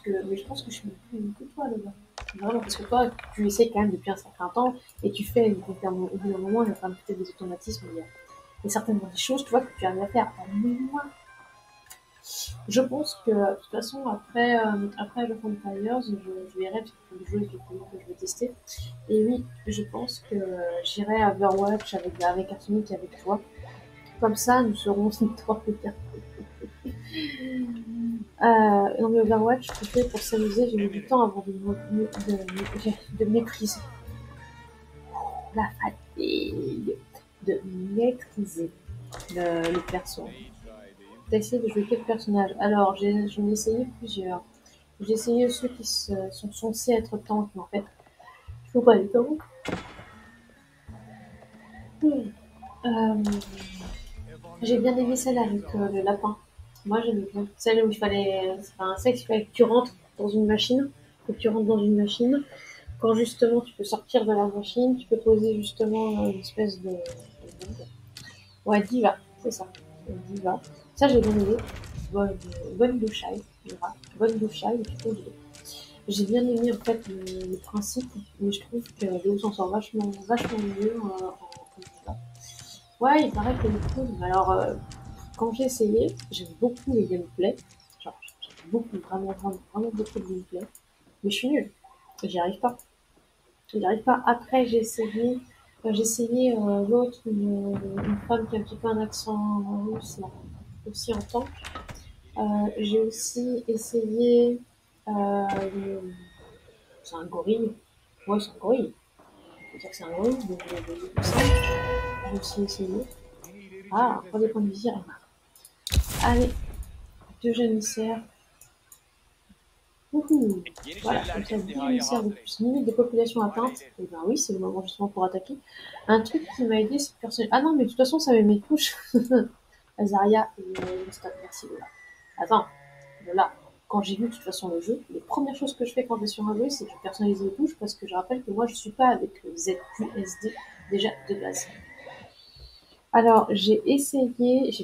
que je suis plus nulle que toi, le gars. Vraiment, parce que toi, tu essayes quand même depuis un certain temps, et tu fais, au bout d'un moment, il y a quand même peut-être des automatismes, il y a certainement des choses, tu vois, que tu arrives à faire. Mais moi, je pense que, de toute façon, après Age of Empires, je verrai, parce que le jeu est quelques que je vais tester. Et oui, je pense que j'irai à Overwatch avec Arsenic et avec toi. Comme ça, nous serons trois plus non mais Overwatch, tu fais pour s'amuser, j'ai mis du temps avant de maîtriser. La fatigue de maîtriser le perso. T'as essayé de jouer quel personnage? Alors, j'en ai essayé plusieurs. J'ai essayé ceux qui sont censés être tanks, mais en fait, je peux pas les tanks. J'ai bien aimé celle avec le lapin. Moi, j'aimais bien. Celle où il fallait. C'est pas un sexe, il fallait que tu rentres dans une machine. Que tu rentres dans une machine. Quand justement tu peux sortir de la machine, tu peux poser justement une espèce de. Ouais, diva, c'est ça. Diva. Ça, j'ai bien aimé. Bonne douchaille. Bonne douchaille, tu peux dire. J'ai bien aimé en fait le principe, mais je trouve que Léo s'en sort vachement mieux en diva. Ouais, il paraît qu'elle est cool. Mais alors, quand j'ai essayé, j'aime beaucoup les gameplays. Genre, j'aime beaucoup, vraiment beaucoup de gameplay. Mais je suis nulle. J'y arrive pas. Après, j'ai essayé l'autre, une femme qui a un petit peu un accent russe, là, aussi en tank. J'ai aussi essayé. C'est un gorille. Ouais, c'est un gorille. On peut dire que c'est un gorille, donc j'ai aussi essayé. Ah, pas des points de visir. Allez, deux janissaires. Wouhou. Voilà, comme ça, 10 janissaires de plus. Limite de population atteinte. Et ben oui, c'est le moment justement pour attaquer. Un truc qui m'a aidé, c'est que personne. Ah non, mais de toute façon, ça met mes touches. Azaria et Stop, merci Lola. Attends, Lola, quand j'ai vu de toute façon le jeu, les premières choses que je fais quand je vais sur un jeu, c'est que je personnalise les touches parce que je rappelle que moi, je suis pas avec ZQSD déjà de base. Alors, j'ai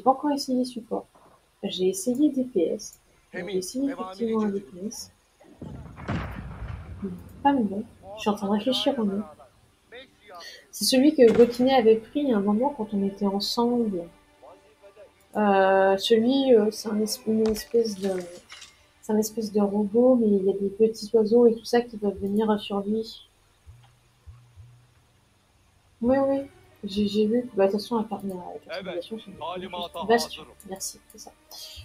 pas encore essayé support. J'ai essayé DPS. J'ai essayé effectivement un DPS. Pas le bon. Je suis en train de réfléchir au nom. C'est celui que Gautinet avait pris à un moment quand on était ensemble. C'est une espèce de. C'est un espèce de robot, mais il y a des petits oiseaux et tout ça qui peuvent venir sur lui. Oui, oui, j'ai vu que bah, de toute façon, la personnalisation, c'est une des premières choses. Talimata Bastion, hazırım. merci, c'est ça.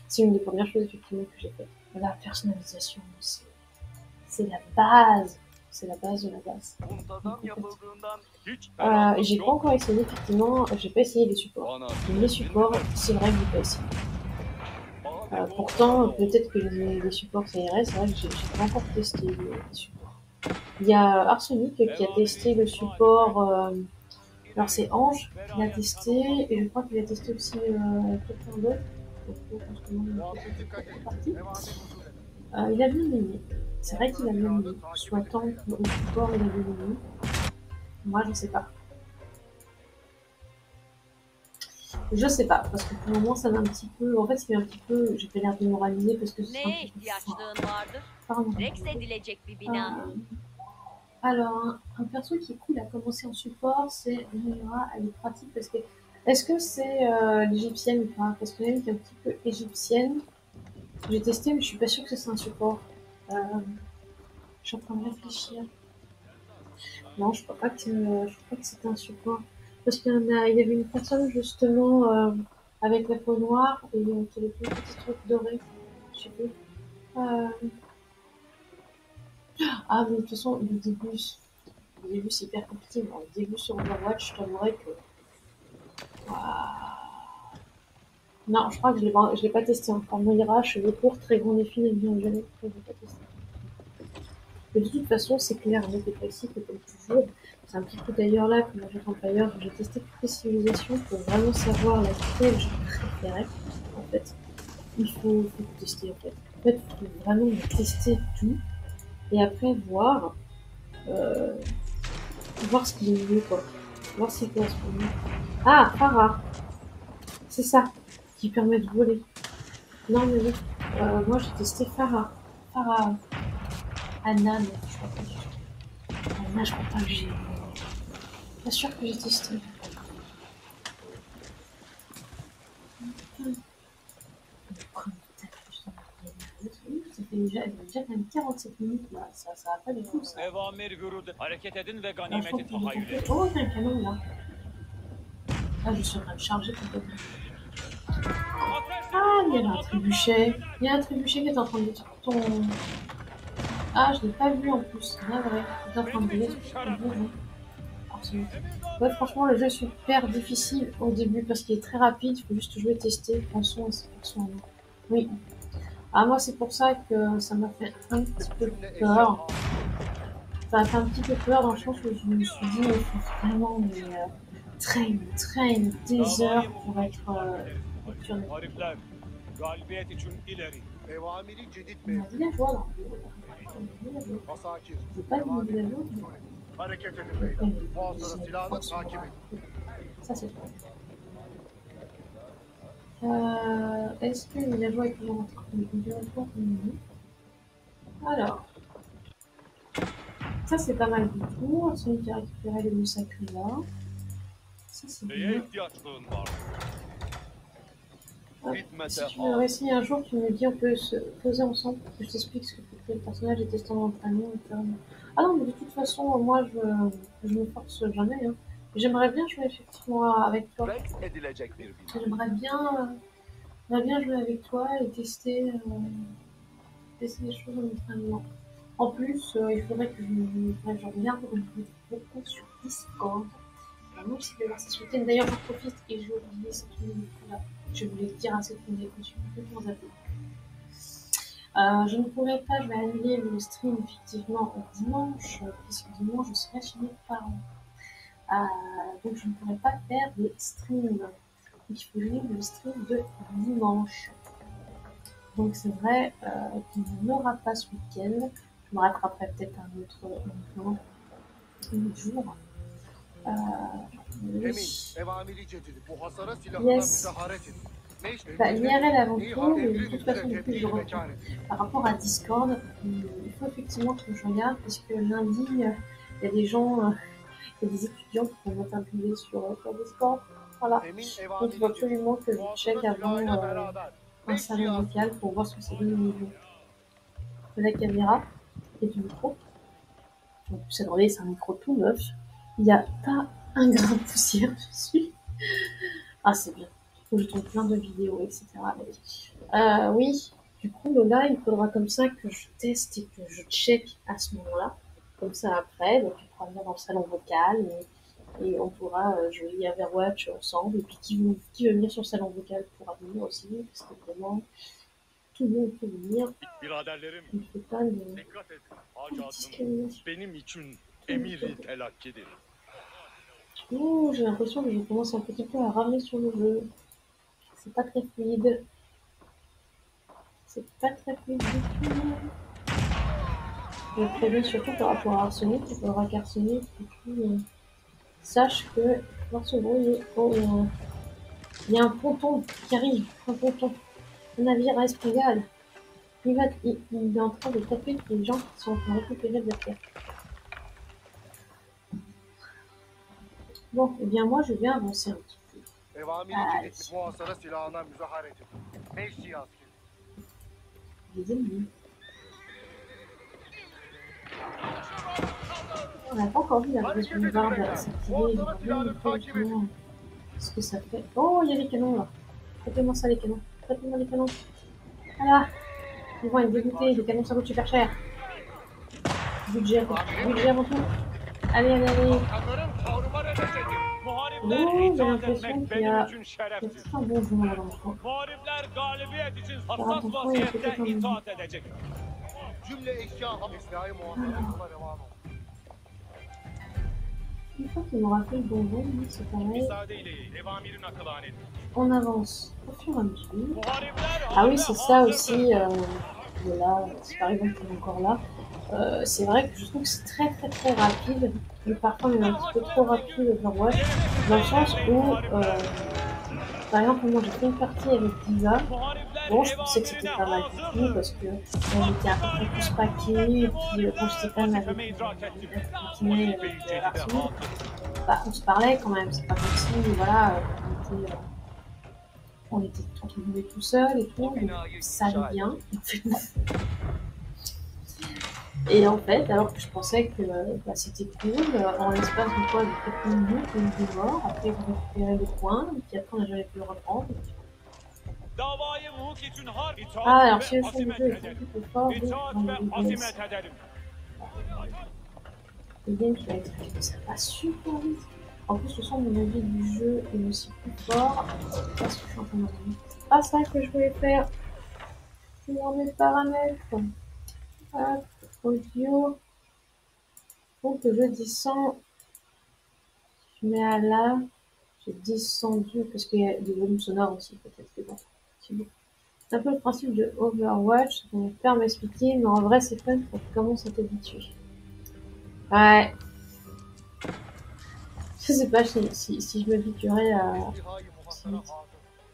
C'est une des premières choses effectivement que j'ai fait. La personnalisation, c'est la base. C'est la base de la base. Buntadan yapıldığından Hiç J'ai ferahlık pas yok. encore essayé, effectivement, j'ai pas essayé les supports. Bana Les supports, c'est vrai que j'ai pas essayé. Pourtant, peut-être que les supports ça irait, c'est vrai que j'ai pas encore testé les supports. Il y a Arsenic qui a testé le support, alors c'est Ange qui l'a testé, et je crois qu'il a testé aussi quelqu'un d'autre. Rabbim dikkat edin. Evamir usul edin. Il a bien aimé. C'est vrai qu'il a bien aimé. Soit tant au support, il a bien aimé. Moi, je sais pas. Je sais pas, parce que pour le moment, ça m'a un petit peu. En fait, c'est un petit peu. J'ai pas l'air démoralisée parce que c'est un Neye petit peu fort. ihtiyaçlığın vardır? Pardon. Rex edilecek bir bina. Alors, un perso qui est cool à commencer en support, c'est Rhaenyra. Elle est pratique parce que. Est-ce que c'est l'égyptienne ou pas? Parce que là, qui est un petit peu égyptienne. J'ai testé, mais je suis pas sûre que c'est un support. Je suis en train de réfléchir. Non, je crois pas que c'était un support. Parce il y avait une personne justement avec la peau noire et qui avait plein de petits trucs dorés. Je sais plus. Euh, Ah, mais de toute façon, le début c'est hyper compliqué. Mais le début sur Overwatch, je t'avouerais que. Waouh. Non, je crois que je l'ai pas testé encore. Moira, cheveux courts, très grande et fine et bien gelée. Je l'ai pas testé. Mais de toute façon, c'est clair, avec les classiques, comme toujours. C'est un petit peu d'ailleurs là, comme j'ai Empire, j'ai testé toutes les civilisations pour vraiment savoir laquelle je préférais. En fait, faut tester en fait. En fait, il faut vraiment tester tout et après euh, voir ce qui est mieux quoi. Voir ce qui correspond mieux. Ah, Farah, c'est ça qui permet de voler. Non mais oui, moi j'ai testé Farah. Farah, Anna, mais je crois pas. Anna, je crois pas que j'ai. Pas sûr que j'ai testé. Ça fait déjà quand même 47 minutes là, ça va pas du tout ça. Evamir yürüdü. Hareket edin ve Ah, je crois ganimeti que j'ai tahayyül compris. edin. Oh, il y a un canon là. Ah, je suis en train de charger complètement. Ah, il y a un trébuchet. Il y a un trébuchet qui est en train de détruire ton. Ah, je l'ai pas vu en plus. C'est bien vrai. Il est en train de détruire ton bourgeon. Ouais, franchement, le jeu est super difficile au début parce qu'il est très rapide. Il faut juste jouer, tester. Pensons à ce qu'on. Oui. Ah, moi, c'est pour ça que ça m'a fait un petit peu peur. Ça m'a fait un petit peu peur dans le sens où je me suis dit, il faut vraiment train des heures pour être turné. Haripler, galibiyet için ileri. Evamiri cedid On a mevcut. villageois là. Asakir. Je veux pas de villageois. usul edin. Hareket edin beyler. Muhasara silahını takip edin. Ça, c'est trop. Est-ce que les villageois est toujours en train de villageois? Alors, ça c'est pas mal du tout. Celui qui a récupéré les massacres là. Ça c'est Neye bien. ihtiyaçlığın var? Si tu veux essayer un jour, tu me dis, on peut se poser ensemble pour que je t'explique ce que fait le personnage et tester en entraînement, etc. Ah non, mais de toute façon, moi, je me force jamais. Hein. J'aimerais bien jouer effectivement avec toi. Rex edilecek bir bina. J'aimerais bien jouer avec toi et tester des choses en entraînement. En plus, il faudrait que je regarde beaucoup sur Discord. Moi, je sais pas voir ça ce week-end. D'ailleurs, j'en profite et j'ai oublié cette minute-là. Je voulais te dire à cette minute, je suis complètement zappée. Je ne pourrais pas, je vais annuler le stream effectivement dimanche, puisque dimanche je serai chez mes parents. Donc je ne pourrais pas faire des streams. Donc il faut que le stream de dimanche. Donc c'est vrai qu'il n'y en aura pas ce week-end. Je me rattraperai peut-être un autre jour. Emin, Oui. evamiri cedid. Muhasara silahına Yes. müdaharet edin. Bah, l'IRL avant Niha tout, mais de emri toute façon, üzere depuis, je tebliğ reprends. mekan edin. Par rapport à Discord, il faut effectivement que je regarde, parce que lundi, il y a des gens, il y a des étudiants qui vont m'interviewer sur Discord. Voilà. Emin Donc il faut evamiri cedid. absolument que je check Muhasara avant silahıyla beraber. un salon local pour voir ce que ça donne au niveau. de la caméra et du micro. En plus, attendez, c'est un micro tout neuf. Il n'y a pas un grain de poussière dessus. Ah, c'est bien. Il faut que je tourne plein de vidéos, etc. Oui, du coup, là, il faudra comme ça que je teste et que je check à ce moment-là. Comme ça, après, donc on pourra venir dans le salon vocal et on pourra jouer à Overwatch ensemble. Et puis, qui veut venir sur le salon vocal pourra venir aussi, parce que vraiment, tout le monde peut venir. Biraderlerim, Il ne faut pas de dikkat edin. Hacı discrimination. benim için emiri telakkidir. Oh, j'ai l'impression que je commence un petit peu à ramer sur le jeu. C'est pas très fluide. C'est pas très fluide du tout. Je préviens surtout par rapport à Arsenic. Il faudra qu'Arsenic sache que lorsqu'on il y a un ponton qui arrive. Un ponton. Un navire à Esprigal. Il est en train de taper les gens qui sont en train de récupérer de la terre. Bon, eh bien moi je vais avancer un petit peu. Evamiri ceketli muhasara silahına müzahare edin. Ne işçi askeri? Les ennemis. On n'a pas encore vu la version de barbe s'activer. Ce que ça fait. Oh, il y a les canons là. Traitez-moi ça les canons. Traitez-moi les canons. Voilà. Ils vont être dégoûtés. Les canons ça coûte super cher. Budget avant tout. Allez, allez, allez. Kanların tavrıma edeceğim. Muharipler Oh, j'ai itaat l'impression etmek qu'il y benim a için şereftir. un bon jour là dans le fond. Muharipler galibiyet için Par hassas attention, il y a vaziyette peut-être un itaat edecek. Cümle eşya hamleslahı muhasarasına devam ol. Une fois qu'il m'aura fait le bonbon, c'est pareil. Müsaade ile evamirin akılan edin. On avance au fur et à mesure. Muharipler Ah oui, harbe c'est ça hazırdır. aussi. De là, si par exemple on est encore là, c'est vrai que je trouve que c'est très très très rapide, mais parfois même un petit peu trop rapide Overwatch, dans le sens où, par exemple, moi j'ai fait une partie avec Diva. Muharipler Bon, je pensais que c'était pas mal du tout parce que on était à peu près tous paqués, et puis quand j'étais quand même avec Continue avec Arsenic, bah, on se parlait quand même, c'est pas comme si, voilà, on était entre guillemets tout seul et tout, donc ça allait bien. Et en fait, alors que je pensais que bah, c'était cool, en l'espace de quoi, de quelques minutes, on était mort, après on récupérait le coin, et puis après on n'a jamais pu le reprendre. davayı muhuk için harp itaat Ah, alors ve si le son du azimet jeu est un ederim. petit peu fort, donc İtaat on ve va les azimet ederim. game qui va expliquer que ça va super vite. En plus, le son, mon avis, du jeu est aussi plus fort. C'est pas ce que je suis en train de me dire. C'est pas ça que je voulais faire. Je vais dans mes paramètres. Hop, audio. Donc, je descends. Je mets à là. J'ai descendu parce qu'il y a des volumes sonores aussi, peut-être que bon. C'est bon. C'est un peu le principe de Overwatch. On va faire m'expliquer, mais en vrai, c'est fun quand tu commences à t'habituer. Ouais. Je sais pas si je m'habituerais à. İstihayı muhasara hazır.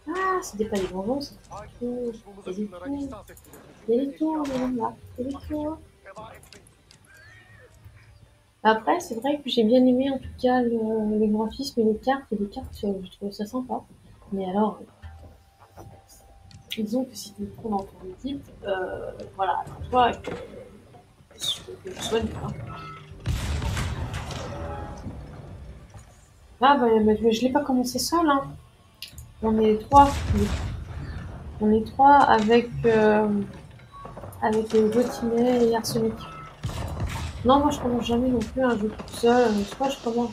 Ah, c'était pas des bonbons, c'était Takip kısmımıza des şunlara tours. ihsas ettirecek. Il y a des tours, là. Il y a des tours. Eva etmeyin. Après, c'est vrai que j'ai bien aimé en tout cas les graphismes et les cartes. Et les cartes, je trouvais ça sympa. Mais alors, disons que si tu le prends dans ton équipe, voilà, attends-toi que je sois nul. Hein. Ah, bah, je l'ai pas commencé seul. Hein. On est trois. On est trois avec Gautinet et Arsenic. Non, moi je commence jamais non plus un jeu tout seul. Soit je commence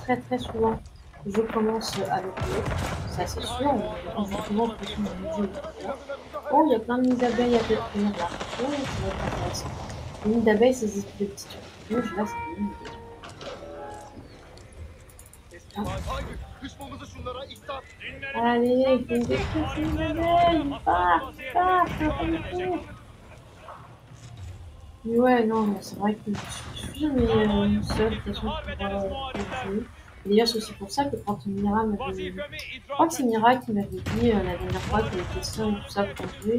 très très souvent. Je commence avec l'autre. Ça c'est sûr. Justement, de toute façon, jeu. Oh, il y a plein de nids d'abeilles à détruire là. Oh, ça va être intéressant. Les nids d'abeilles, c'est des petites choses. Là, c'est une İstihayı kısmımızı şunlara ihsas. Allez, une détruire les nids d'abeilles. Paf, paf, mais ouais, non, mais c'est vrai que je suis jamais seule, de toute façon, pour jouer. D'ailleurs, c'est aussi pour ça que quand Mira m'avait... Je Vazifemi crois que idrak c'est Mira qui m'avait dit la dernière fois qu'elle était seule et tout ça pour jouer. Et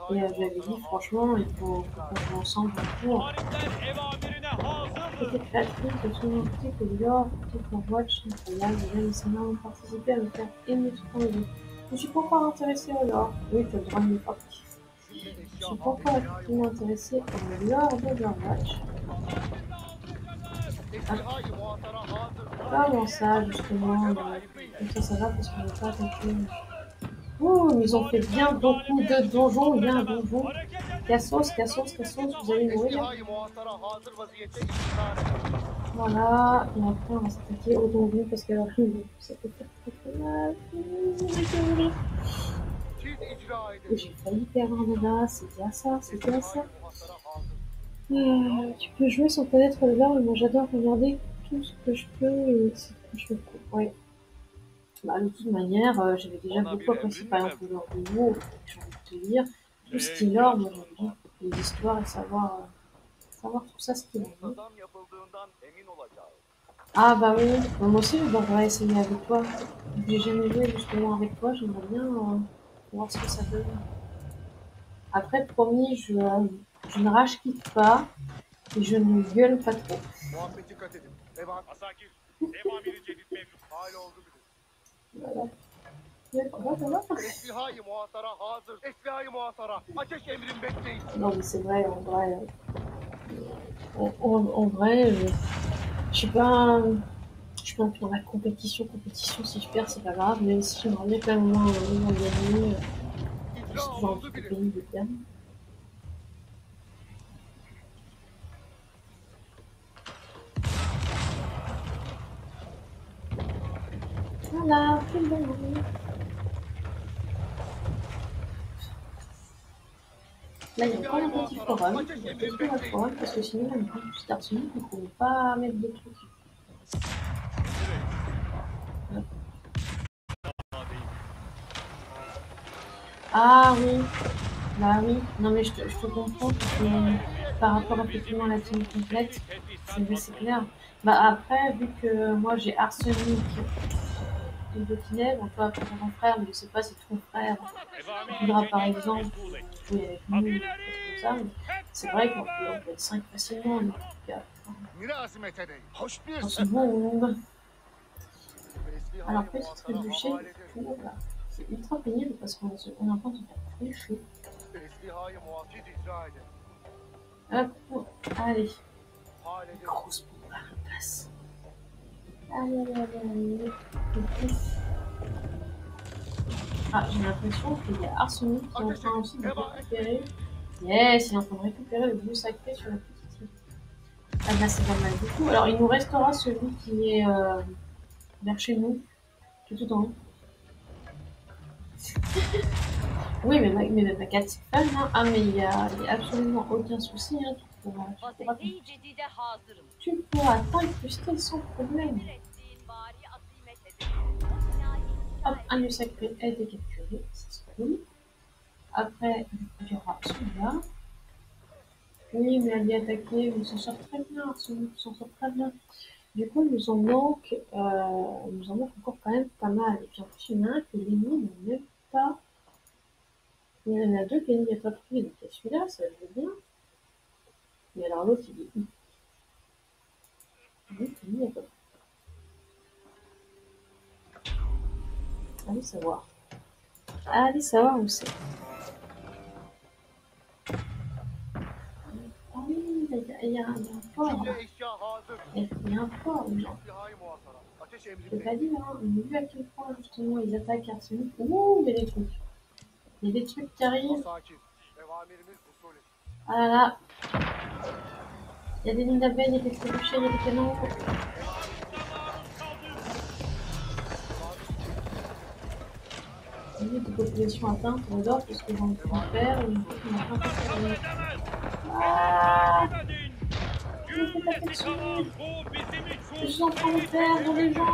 je lui avais dit, franchement, il faut qu'on joue ensemble un jour. Muharipler evamirine hazırdır. J'étais créatrice de son identité que Dior, peut-être qu'on watch, incroyable, j'aime essayer de participer à me faire aimer ce qu'on veut. Je ne suis pas encore intéressée au lore. Oui, tu as le droit de me frapper. Je suis pas encore effectivement intéressée au lore d'Overwatch. Esliha-i muhatara hazır. Comment ça, justement, comme ça va parce qu'on n'est pas attaqué. Oh, ils ont fait bien beaucoup de donjons. Il y a un donjon. Cassos, vous allez mourir. Esliha-i muhatara hazır vaziyette istihar edin. Voilà, et après on va s'attaquer au donjon parce que ça peut faire très mal. Çiz icra Et edin. j'ai failli perdre un nana, c'est bien ça, c'est bien ça. Esliha-i muhatara hazır. Tu peux jouer sans connaître le lore, et moi j'adore regarder tout ce que je peux. C'est que je peux. Ouais. Bah, de toute manière, j'avais déjà beaucoup apprécié par exemple le lore de WoW, j'ai envie de te dire. Tout ce qui est lore, moi j'aime bien les histoires et savoir tout ça, ce qu'il en est. Muntazam yapıldığından emin olacağız. Ah bah oui, moi aussi je devrais essayer avec toi. J'ai jamais joué justement avec toi, j'aimerais bien voir ce que ça donne. Après, promis, je ne rage-quitte pas et je ne gueule pas trop. Muhabbet dikkat edin. Asakir, ev amiri cedid mevcut. Hal oldu bile. Voilà. Voilà. Esliha-i muhatara hazır. Esliha-i muhatara. Ateş emrin bekleyin. Non mais c'est vrai, en vrai, en vrai, je suis pas, je suis pas dans la compétition, si je perds c'est pas grave, même si j'aimerais bien quand même au moins gagner, İcra j'ai toujours envie oldu de bile. gagner de perdre. Voilà, tout bon. Là, il y a encore un petit forum. Il y a peut-être pas le forum parce que sinon, on a juste arsenic, il ne faut pas mettre de trucs. Ah oui, bah oui. Non mais je te comprends parce que par rapport effectivement à la team complète, c'est clair. Bah après, vu que moi j'ai arsenic et Bokinev, on peut appeler ton frère, mais je sais pas si ton frère Ev amiri voudra par cedid exemple meşgul et. jouer avec nous, des choses comme ça. Mais c'est vrai qu'on peut être 5 facilement, en tout cas. Mira azimet edin. Hoş bir Dans ce sefer. monde. Esliha-i Alors petit muhatara trébuchet, havale edin. c'est ultra pénible parce qu'on est en train de se faire tricher. Esliha-i muhatara icra edin. Hop, allez, Hal edin. grosse bombe à place. Allez. Ah, j'ai l'impression qu'il y a Arsenic qui est en train aussi de récupérer. Yes, il est en train de récupérer le bleu sacré sur la petite île. Ah bah c'est pas mal du tout. Alors il nous restera celui qui est vers chez nous, tout en haut. Oui, mais ma carte c'est fun, hein. Ah mais il y a absolument aucun souci, hein. Vazifeyi cedide hazırım. Tu pourras t'incruster sans problème. Emir ettiğin bari azimet edin. O binayı inşa Hop, un lieu sacré a été capturé, c'est cool. Après, il y aura celui-là. Oui, mais elle est attaquée, mais s'en sort très bien, Arsenic s'en sort très bien. Du coup, il nous en manque encore quand même pas mal. Et puis en plus, il y en a un que l'ennemi n'a même pas. Il y en a deux que l'ennemi n'a pas pris, donc il y a celui-là, ça je veux bien. Mais alors l'autre, il est où? L'autre, l'ennemi n'a pas pris. Allez savoir. Allez savoir où c'est. Ah oui, il y a un fort. Cümle eşya hazır. Il y a un fort, mais Esliha-i muhatara. Ateş je emrin peux pas bekleyin. dire, hein. On a vu à quel point justement ils attaquent Arsenic. Ouh, il y a des trucs. Il y a des trucs qui arrivent. Sakin. Evamirimiz usulü. Ah là là. Il y a des lignes d'abeilles, il y a des trébuchets, il y a des canons. Il y a des populations atteintes, on adore parce que j'en ai pu faire. Et une fois qu'on a pas fait Ah, Cümlesi tamam. Bu bizim je için. suis en train de perdre les gens.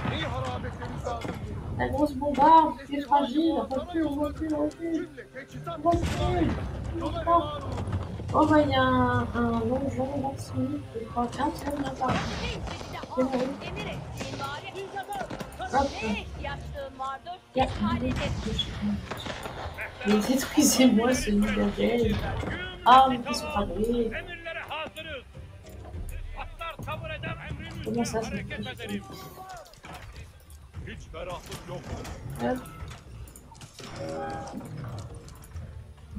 Neyi harap etmemiz lazım? La grosse bombarde, c'est fragile. Recule. Cümle teçhizat Recule. yola devam olun. Oh bah il y a un donjon d'Arsenic, je crois. Tiens, c'est bien par. Vazifeyi cedide hazırım. Emir ettiğin bari Hop. ne ihtiyaçlığın vardır? Il y a Hallederiz. Mais détruisez-moi ce nid d'abeilles. Ah, mais ils sont fabriqués. Emirlere hazırız. Atlar tavır eder emrimiz. Comment ça, c'est Hareket difficile? edelim. Hiç ferahlık yok. Hop.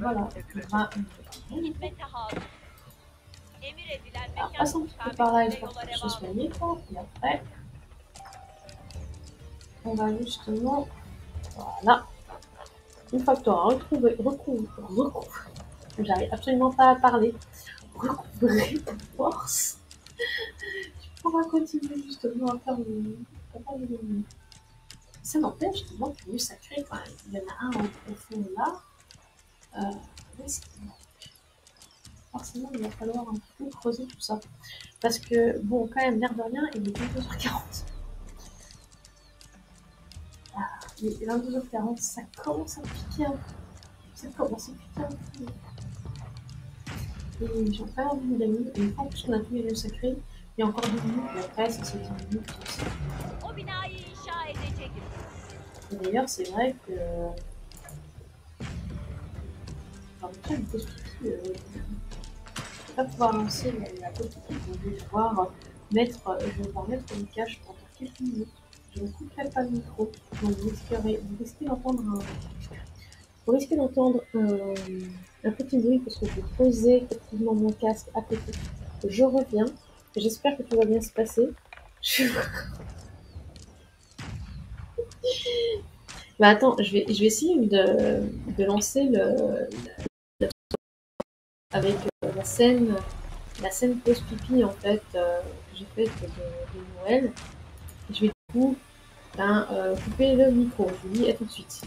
voilà. edilecek. Ah, Hizmete hazır. Emir edilen alors, mekan passe un petit peu par là, istikametinde histoire yola que ce devam soit et. libre. Et après, on va justement, voilà. Une fois que tu auras j'arrive absolument pas à parler, recouvré ta force, tu pourras continuer justement à faire le. Ça n'empêche qu'il manque du sacré quand même. Il y en a un au fond là. Oui, forcément, il va falloir un petit peu creuser tout ça. Parce que, bon, quand même, l'air de rien, il est 22h40. Ah, il est 22h40, ça commence à piquer un peu. Ça commence à piquer un peu. Et j'ai pas envie de gagner. Et une fois qu'on a tous les lieux sacrés, il y a encore 10 minutes, et après, c'est 10 minutes aussi. O binayı inşa edeceğim. Et d'ailleurs, c'est vrai que. Enfin, déjà, une pause pipi, je ne vais pas pouvoir lancer la pause pipi, donc je vais devoir mettre une cache pendant quelques minutes. Je ne couperai pas le micro, donc vous risquez d'entendre un petit bruit parce que je vais poser effectivement mon casque à côté. Je reviens. J'espère que tout va bien se passer. Bah attends, je vais essayer de lancer avec la scène pause pipi en fait que j'ai faite de Noël. Je vais du coup couper le micro. Je vous dis à tout de suite.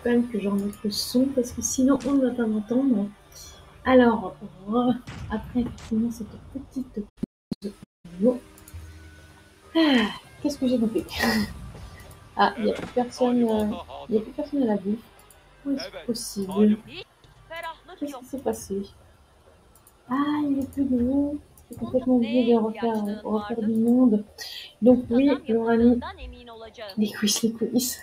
Quand même que j'en mette le son parce que sinon on ne va pas m'entendre. Alors, après effectivement cette petite pause vidéo, qu'est-ce que j'ai loupé? Ah, il n'y a plus personne, il n'y a plus personne à la bouffe. Comment est-ce possible? Ferahlık Qu'est-ce yok. qui s'est passé? Ah, il est plus de nous. J'ai complètement oublié de refaire du monde. Donc oui, Muntazam mon ami, yapıldığından emin olacağım. les quiz.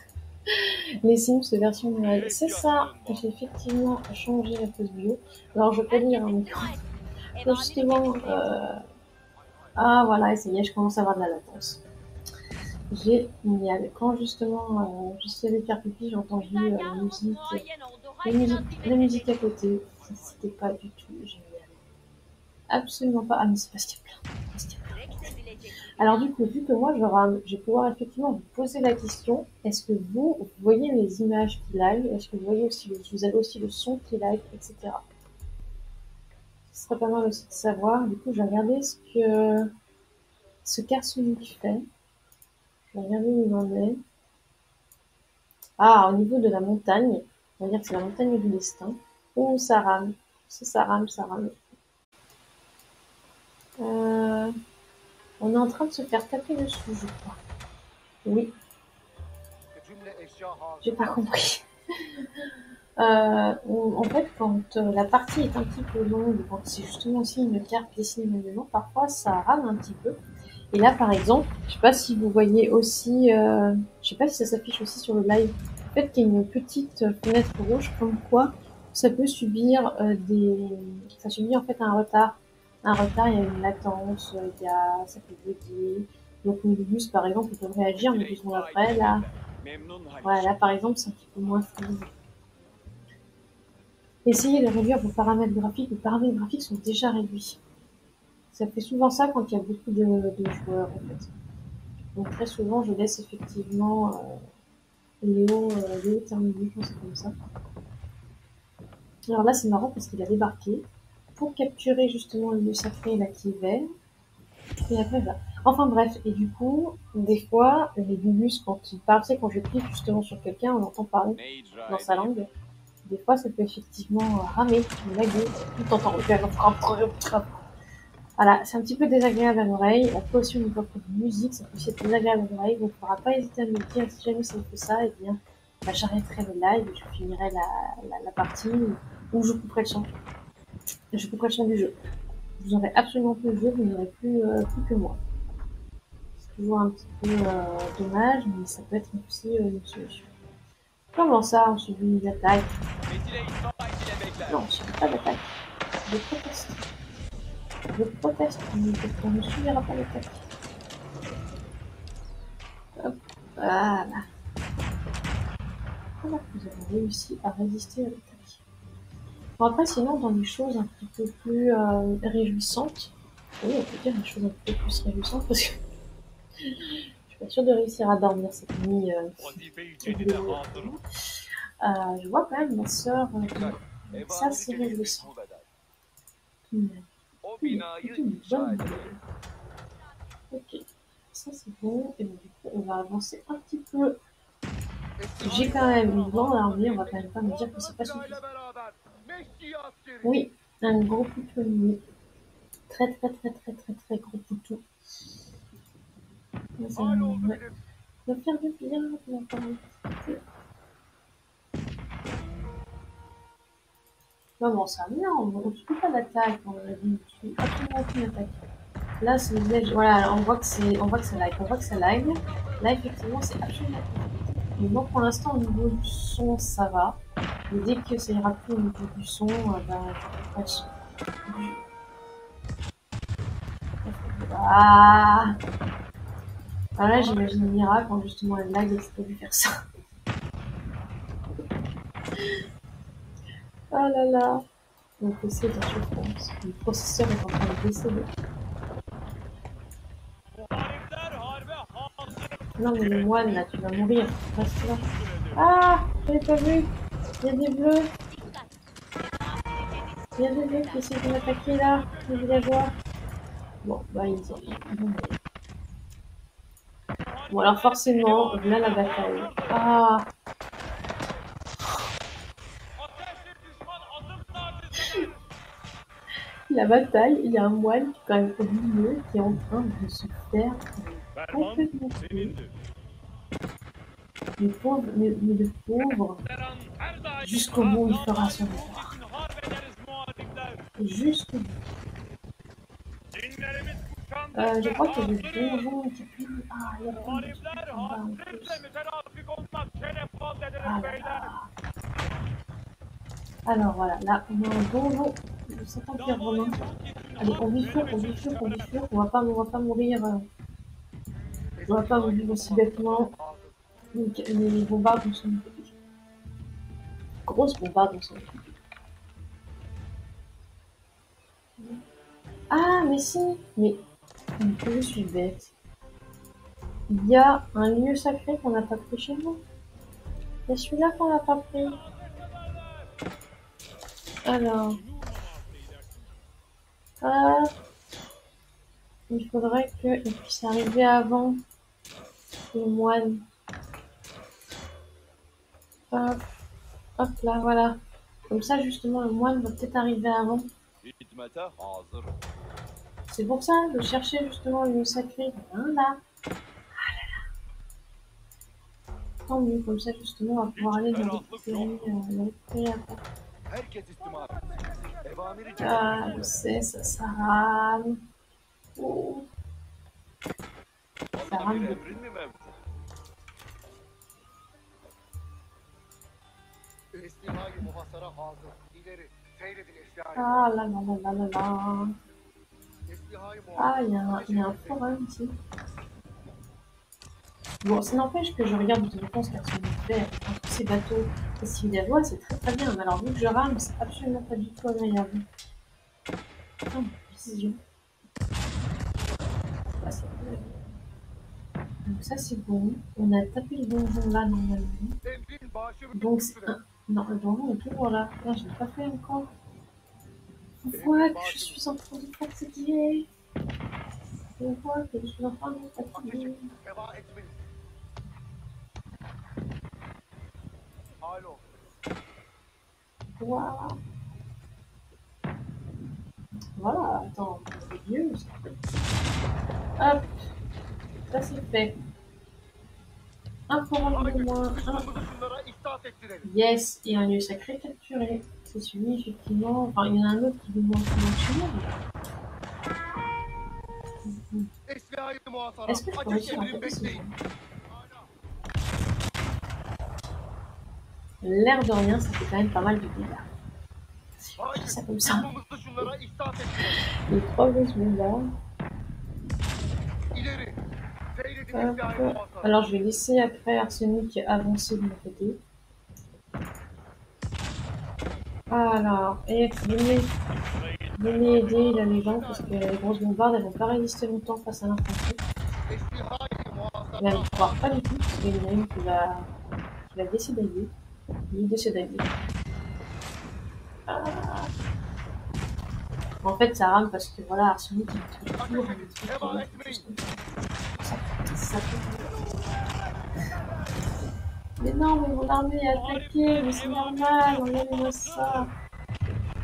Les Sims version Noël. C'est ça, j'ai effectivement changé la pause bio. Alors je peux lire, hein, mais justement, ah voilà, et ça y est, je commence à avoir de la latence. Génial. Quand justement je sais faire pipi, j'ai entendu la musique à côté. C'était pas du tout génial. Absolument pas. Ah mais c'est parce qu'il y a plein. Alors du coup, vu que moi je rame, je vais pouvoir effectivement vous poser la question, est-ce que vous voyez les images qui lag? Est-ce que vous voyez aussi vous avez aussi le son qui lag, etc. Ce serait pas mal aussi de savoir. Du coup, je vais regarder ce qu'Arsenic fait. Je vais regarder où il en est. Ah, au niveau de la montagne, on va dire que c'est la montagne du destin. Oh, ça rame. Ça rame, ça rame. On est en train de se faire taper dessus, je crois. Oui, Cümle eşya hazır. j'ai pas compris. En fait, quand la partie est un petit peu longue, quand c'est justement aussi une carte dessinée manuellement, parfois ça rame un petit peu. Et là, par exemple, je sais pas si vous voyez aussi, je sais pas si ça s'affiche aussi sur le live, en fait, qu'il y a une petite fenêtre rouge, comme quoi ça peut subir ça subit en fait un retard. Un retard, il y a une latence, ça peut bugger. Donc le bus, par exemple, il peut réagir, mais 2 secondes après, là, voilà, là, par exemple, c'est un petit peu moins fluide. Essayez de réduire vos paramètres graphiques. Les paramètres graphiques sont déjà réduits. Ça fait souvent ça quand il y a beaucoup de joueurs, en fait. Donc très souvent, je laisse effectivement Léo terminer quand c'est comme ça. Alors là, c'est marrant parce qu'il a débarqué pour capturer justement le lieu sacré là qui est vert. Et après, voilà. Enfin bref, et du coup, des fois, les Gugus, quand ils parlent, c'est quand je clique justement sur quelqu'un, on entend parler dans sa langue. Des fois, ça peut effectivement ramer, laguer, tout entend. Voilà, c'est un petit peu désagréable à l'oreille. Après aussi, au niveau de musique, ça peut aussi être désagréable à l'oreille. Donc, il ne faudra pas hésiter à me dire si jamais ça me fait ça, et bien, bah, j'arrêterai le live et je finirai la partie ou je couperai le son. Je couperai le son du jeu. Vous n'aurez absolument plus le jeu, vous n'aurez plus que moi. C'est toujours un petit peu dommage, mais ça peut être aussi une solution. Comment ça, on subit des attaques? Non, on subit pas d'attaque. Je proteste. Je proteste, on ne subira pas l'attaque. Hop, voilà. Voilà, vous avez réussi à résister à l'attaque. Bon, après, sinon, dans des choses un petit peu plus réjouissantes, oui, on peut dire des choses un peu plus réjouissantes parce que je suis pas sûre de réussir à dormir cette nuit. Vazifeyi yeniden aldırın. Je vois quand même ma sœur. Ça, c'est réjouissant. O binayı Plutôt une inşa bonne edelim. nouvelle. Ok, ça c'est bon. Et bon, du coup, on va avancer un petit peu. J'ai quand même une grande armée, on va quand même pas me dire que c'est pas suffisant. Oui, un gros poutou ennemi. Très gros poutou. Ça va faire du bien, on va parler. Comment ça? Non, on ne suit pas d'attaque, on a dit, on suit absolument aucune attaque. Là, c'est voilà, on voit que ça lag, Là, effectivement, c'est absolument pas. Mais moi, pour l'instant, au niveau du son, ça va. Mais dès que ça ira plus au niveau du son, ben, je couperai le son. Ah, là, j'imagine Mira quand justement elle lag et que ça peut lui faire ça. Ah là là. Mon PC est en souffrance. Le processeur est en train de décéder. Muharipler harbe hazır. Non, mais le moine, là, tu vas mourir. Reste là. Ah, j'avais pas vu. Il y a des bleus. Il y a des bleus qui essaient de m'attaquer là, les villageois. Bon, bah, ils vont mourir. Bon, alors forcément, là, la bataille. Ah, Ateşli düşman adım tarzı. la bataille, il y a un moine qui est quand même au milieu, qui est en train de se faire complètement tuer. Le pauvre, le pauvre, jusqu'au bout, il fera son devoir. Jusqu'au bout. Cinlerimiz Je crois qu'il y a des donjons qui puent. Ah, il y a plein de Muharipler trucs en bas en hasretle plus. mütenafik olmak şeref vaat ederiz Ah là beyler. là. Alors voilà, là, on a un donjon de cet empire romain. Allez, on bifurque, on va pas mourir. On va pas mourir aussi bêtement. Donc, les bombardes nous sont grosses bombardes nous sont. Ah, mais si, mais je suis bête. Il y a un lieu sacré qu'on n'a pas pris chez nous. Il y a celui-là qu'on n'a pas pris. Alors, il faudrait qu'il puisse arriver avant le moine. Hop, hop là, voilà. Comme ça, justement, le moine va peut-être arriver avant. Hizmete hazır. C'est pour ça, de chercher justement le lieu sacré. Là. Tant mieux, comme ça, justement, on va pouvoir aller dans le récupérer après. Herkes istimar etsin. Evamiri Ah, je sais, ça rame. Oh, ça Onda rame bir beaucoup. emrin mi mevcut? İstihai muhasara hazır. İleri. Seyredin istihai. Ah là là là là là là. İstihai Ah, il y muhasara. a un forum ici. Bon, ça n'empêche que je regarde de temps en temps ce qu'Arsène fait entre ces bateaux et ces villageois, c'est très très bien. Mais alors, vu que je rame, c'est absolument pas du tout agréable. Putain, précision. Ah, c'est vrai. Donc ça, c'est bon. On a tapé le donjon là, normalement. Emrin başı Donc, c'est un... Non, le donjon est toujours là. Là, je l'ai pas fait encore. On voit que je suis en train de fatiguer. On voit que je suis en train de fatiguer. Eva etmeyin. Alo. Voilà. Voilà, attends, c'est vieux. Hop, ça c'est fait. Un forum de moins. Un. Düşmanımızı şunlara ihdat ettirelim. Yes, et un lieu sacré capturé. C'est celui, effectivement. Enfin, il y en a un autre qui nous manque chez nous. İstihai muhasara. Est-ce que je peux Ateş réussir à emrin taper ce bekleyin. jeu? L'air de rien, ça fait quand même pas mal de dégâts. Je vais dire ça comme ça. Düşmanımızı şunlara ihdat ettirelim. Les trois grosses bombes İleri. Seyredin là. istihai Hop. muhasara. Alors, je vais laisser après Arsenic avancer de mon côté. Alors, et venez aider la légende parce que les grosses bombardes, elles vont pas résister longtemps face à l'infanterie. İstihai muhasara. Même voire pas du tout, parce qu'il y en a une qui va décédailler. Il décédailler. En fait, ça rame parce que voilà, Arsenic il trouve toujours un petit Eva truc. etmeyin. Ça mais non, mais mon armée est attaquée, mais c'est normal, enlève-moi ça.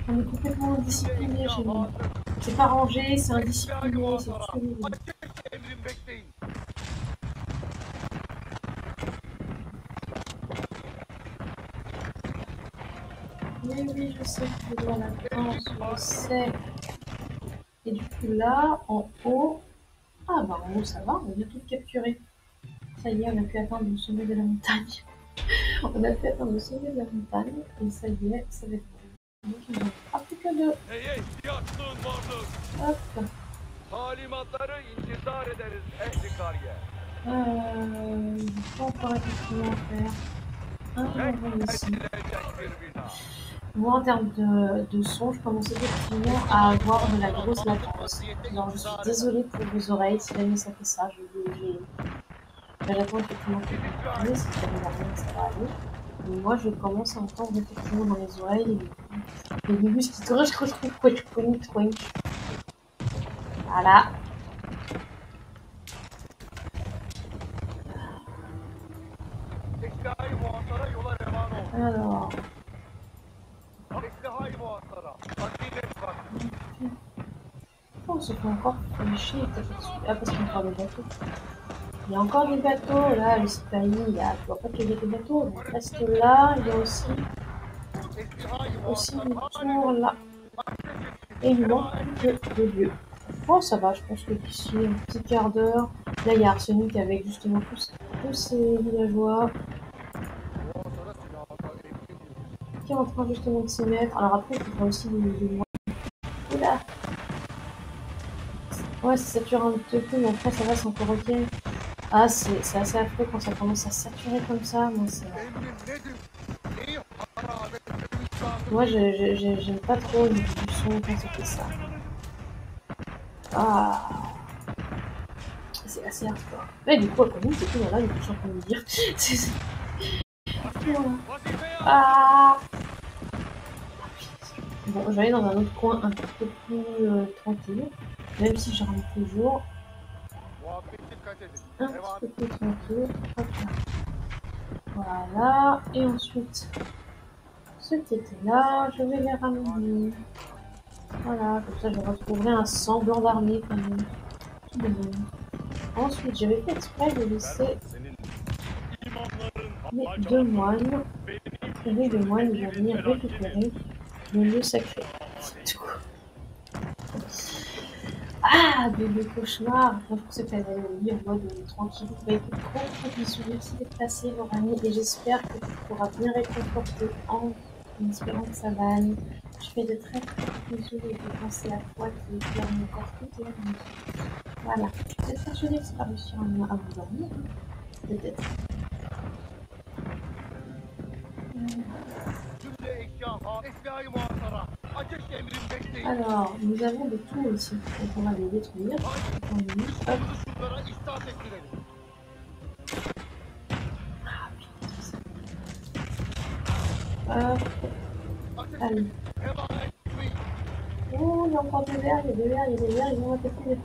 On est complètement indiscipliné chez nous. C'est pas rangé, c'est indiscipliné, c'est tout ce que vous voulez. Ateş emrin bekleyin. Oui, je sais que je dois la danse, je sais. Et du coup, là, en haut... Ah bah en haut, ça va, on a tout capturé. Ça y est, on a pu atteindre le sommet de la montagne. On a pu atteindre le sommet de la montagne, et ça y est, ça va être bon. Donc, il ne fera plus que deux. Neye ihtiyaçlığın vardır? Hop. Talimatları intizar ederiz ehli kariye. Il faut encore effectivement faire un rond ici. Edilecek bir bina. Moi, en termes de son, je commence effectivement à avoir de la grosse latence. Alors, je suis désolée pour vos oreilles si jamais ça fait ça. J'attends effectivement que vous m'entendez, si ça ne va rien, ça va aller. Mais moi, je commence à entendre effectivement dans les oreilles les minus qui crunch. Voilà. İstihai muhasara yola revan olsun. Alors, İstihai muhasara. Azimet vakti. on se fait encore chier. Ah, parce qu'il y a encore des bateaux. Il y a encore des bateaux, là, le Sipani, je vois pas qu'il y a des bateaux. Donc, reste là, il y a aussi une tour là. Et il manque plus que 2 lieux. Bon, ça va, je pense que d'ici un petit quart d'heure, là, il y a Arsenic avec justement tous ces villageois Muhasara silahına emrin. qui est en train justement de s'y mettre. Alors après, il faudra aussi des moyens. Oula! Ouais, ça sature un petit peu, mais après, ça va, c'est encore ok. Ah, c'est assez affreux quand ça commence à saturer comme ça. Moi, Emrin nedir? Neyi hararet etmemiz lazım? moi j'aime pas trop du son quand ça fait ça. Ah. c'est assez hardcore. Ouais, du coup, après nous, c'est tout, voilà, du coup, je suis en train de me dire. Voilà. Ah bon, je vais aller dans un autre coin un petit peu plus tranquille, même si je rentre toujours Muhabbet dikkat edin. un Devam. petit peu plus tranquille. Hop là. Voilà, et ensuite, ceux qui étaient là, je vais les ramener. Voilà, comme ça je retrouverai un semblant d'armée quand même. Tout de même. Ensuite, j'avais fait exprès de laisser Senin imanların les acaba deux moines. benim Et les deux moines vont venir récupérer le lieu sacré. Ah, bébé cauchemar! Moi, je pensais que t'allais aller au lit en mode tranquille. Bah écoute, gros bisous, merci d'être passé, Lauranie, et j'espère que tu pourras bien réconforter en espérant que ça va aller. Je fais de très très gros bisous et de penser à toi qui éclaire encore toute la nuit. Voilà. Peut-être persuadée que c'est pas réussir à vous dormir. Peut-être. Cümle eşya ha. Eşyayı muhatara. Ateş emrin bekleyin. Alors, nous avons de tout ici. Donc on va les détruire. Hop. Düşmanımızı şunlara ihsas ettirelim. Hop. Ateş Allez. heba etmeyin. Oh, il y a encore des verres, il y a des verres, il y a des verres, ils vont attaquer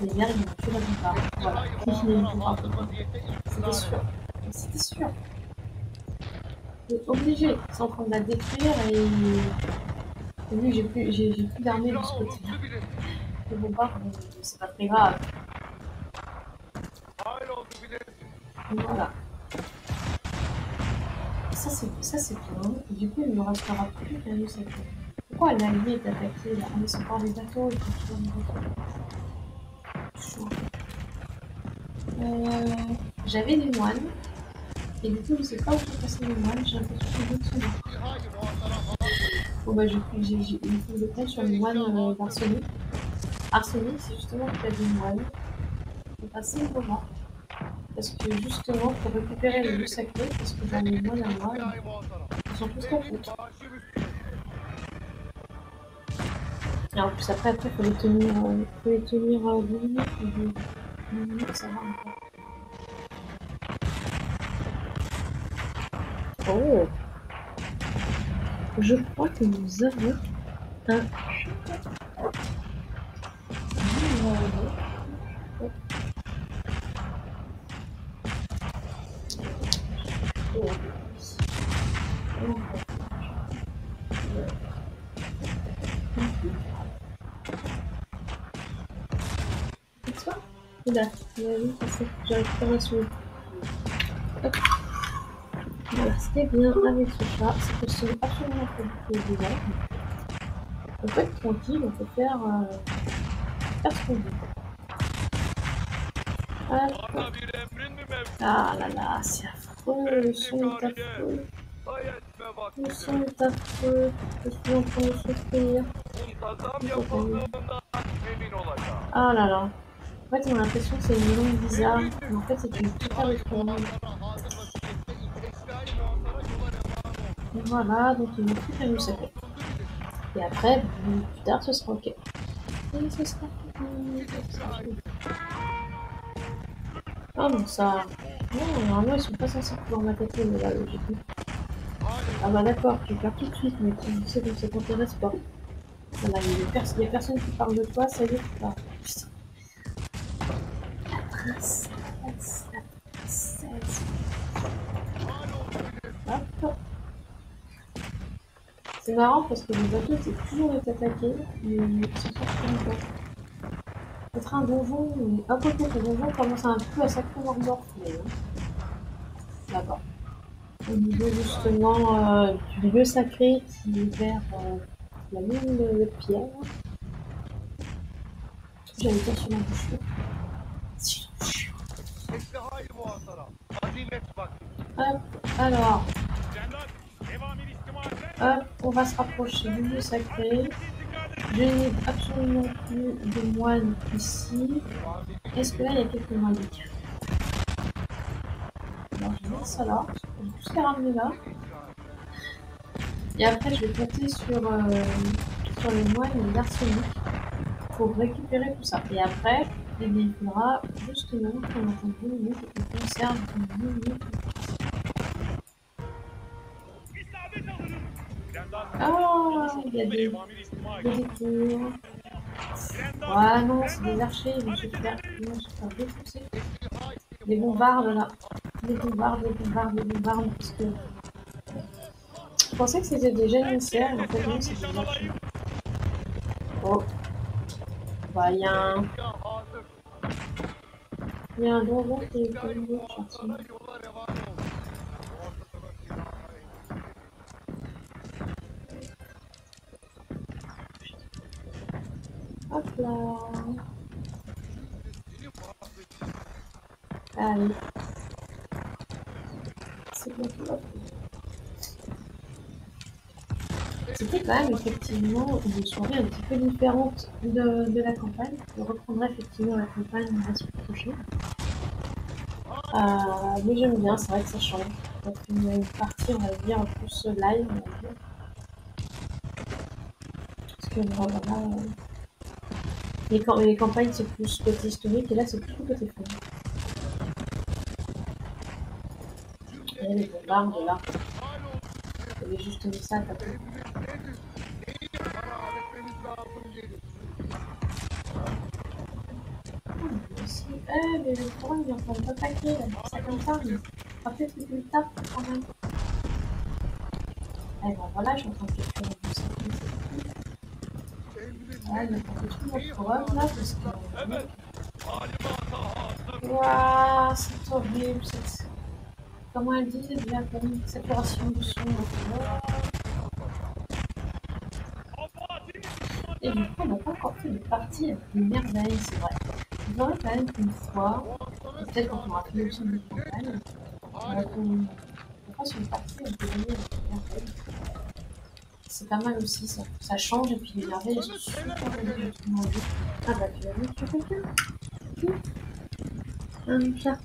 les verres, ils vont tuer la plupart. Voilà. Eşyayı Ils muhatara vont hazır vaziyette C'était ihsas sûr. C'était sûr. C'est obligé. Ils sont en train de la détruire et vu que j'ai plus d'armée de ce côté-là. olumlu bilin. Les bombards, c'est pas très grave. Hayır oldu bilin. Voilà. Ça c'est bien. Et du coup, il ne me restera plus qu'un lieu sacré. Pourquoi l'allié est attaqué là? Ah, mais c'est encore les bateaux, il faut toujours les bateaux. Chaud. J'avais des moines. Et du coup, je sais pas où sont passés les moines. J'ai l'impression que d'autres sont morts. İhayı muhatara hazır. Bon bah il faut que je prenne sur les moines d'Arsenic. Arsenic, c'est justement qu'il y a des moines. C'est assez moment. Parce que justement, pour récupérer le lieu sacré, parce que dans les moines à moi, İhayı muhatara. ils sont tous contre. Devletin bağışı üstüne. Et en plus après, faut les tenir 10 minutes. 10 minutes, ça va encore. Oh! Je crois que nous avons un... Là, j'arrive pas à suivre. Hop. Voilà, ce qui est bien avec ce chat, c'est que ce n'est absolument pas du tout évident. On peut être tranquille, on peut faire ce qu'on veut. Hop. Bana bir emrin mi mevcut? Ah là là, c'est affreux, le son est affreux. Hay etme Le vaktidir. son est affreux, je suis en train de souffrir. Muntazam yapıldığından emin olacağım. Ah là là. En fait, on a l'impression que c'est une langue bizarre, mais en fait, c'est une super étrange. Muhatara hazır vaziyette. Eşyayı muhatara yola revan ol. Et voilà, donc il n'y a plus qu'à nous saper. Et après, plus tard, ce sera ok. Et ce sera fini. Ah bon, ça... Non, normalement, ils sont pas censés pouvoir m'attaquer, mais là, logiquement. Ah bah d'accord, tu perds tout de suite, mais tu sais que ça t'intéresse pas. Voilà, il y a personne qui parle de toi, ça y est, tu parles. Putain. La princesse, la princesse. Hop. C'est marrant parce que les bateaux c'est toujours de t'attaquer, mais ils s'en sortent pas. Peut-être un donjon, mais un peu plus, le donjon commence un peu à sacrément morfler. Là-bas. Au niveau justement du lieu sacré qui est vers la mine de pierre. J'allais dire sur l'embouchure. Sur l'embouchure. Eşyayı muhatara. Azimet vakti. Hop, alors, Cennet, devamı istimaden. hop, on va se rapprocher du lieu sacré. Je n'ai absolument plus de moines ici. Est-ce que là, il y a quelques moines? Alors, je vais mettre ça là. Je vais tous les ramener là. Et après, je vais compter sur les moines d'Arsenic pour récupérer tout ça. Et après, Et bien, il faudra justement qu'on attende 2 minutes et qu'on conserve 2 minutes. Ah, il y a des détours. Ouais, non, c'est des archers, ils vont se faire défoncer. Les bombardes là. Les bombardes, parce que. Je pensais que c'était des janissaires, mais en fait, non, c'est des archers. Oh. Bah, il y a un donjon qui est comme l'autre, gentiment. Hop là. Allez. C'est bon, hop. C'était quand même effectivement une soirée un petit peu différente de la campagne. Je reprendrai effectivement la campagne la semaine prochaine. Mais j'aime bien, c'est vrai que ça change. Peut-être une partie, on va dire, plus live, on va dire. Parce que voilà, les campagnes c'est plus côté historique et là c'est plutôt côté fun. Et les bombardes là. Il y avait juste mis ça à taper. Mais le courant il est en train de m'attaquer, ça comme ça, mais après c'est plus tard quand même. Et ben voilà, je suis en train de capturer tout ça. Ouais, il y a pas tout notre couronne là, parce que. Waouh, c'est horrible, cette. Comment elle dit déjà, comme saturation du son. Et du coup, on n'a pas encore fait de partie avec une merveille, c'est vrai. Vous aurez quand même une fois, peut-être quand on aura fait le son de campagne, on fasse une partie avec des amis avec une merveille. C'est pas mal aussi, ça change, et puis les merveilles, elles sont super belles. Ah bah, tu l'as vu, tu fais quelqu'un? Un chat.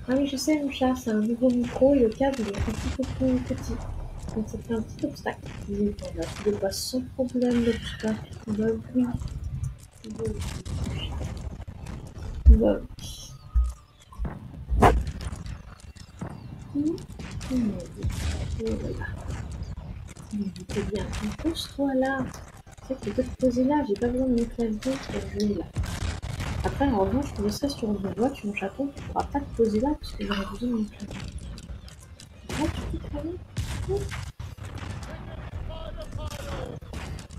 Ah oui, je sais, mon chat, c'est un nouveau micro et le câble est un petit peu plus petit. Donc ça fait un petit obstacle. Mais voilà, tu dépasses sans problème l'obstacle. Bah oui. Bah oui. Et voilà. C'est bien. Pose-toi là. Tu sais que tu peux te poser là. J'ai pas besoin de mon clavier pour jouer là. Après, en revanche, je te laisserai sur une boîte, mon chaton, tu pourras pas te poser là parce que j'aurai besoin de mon clavier. Là, tu peux travailler.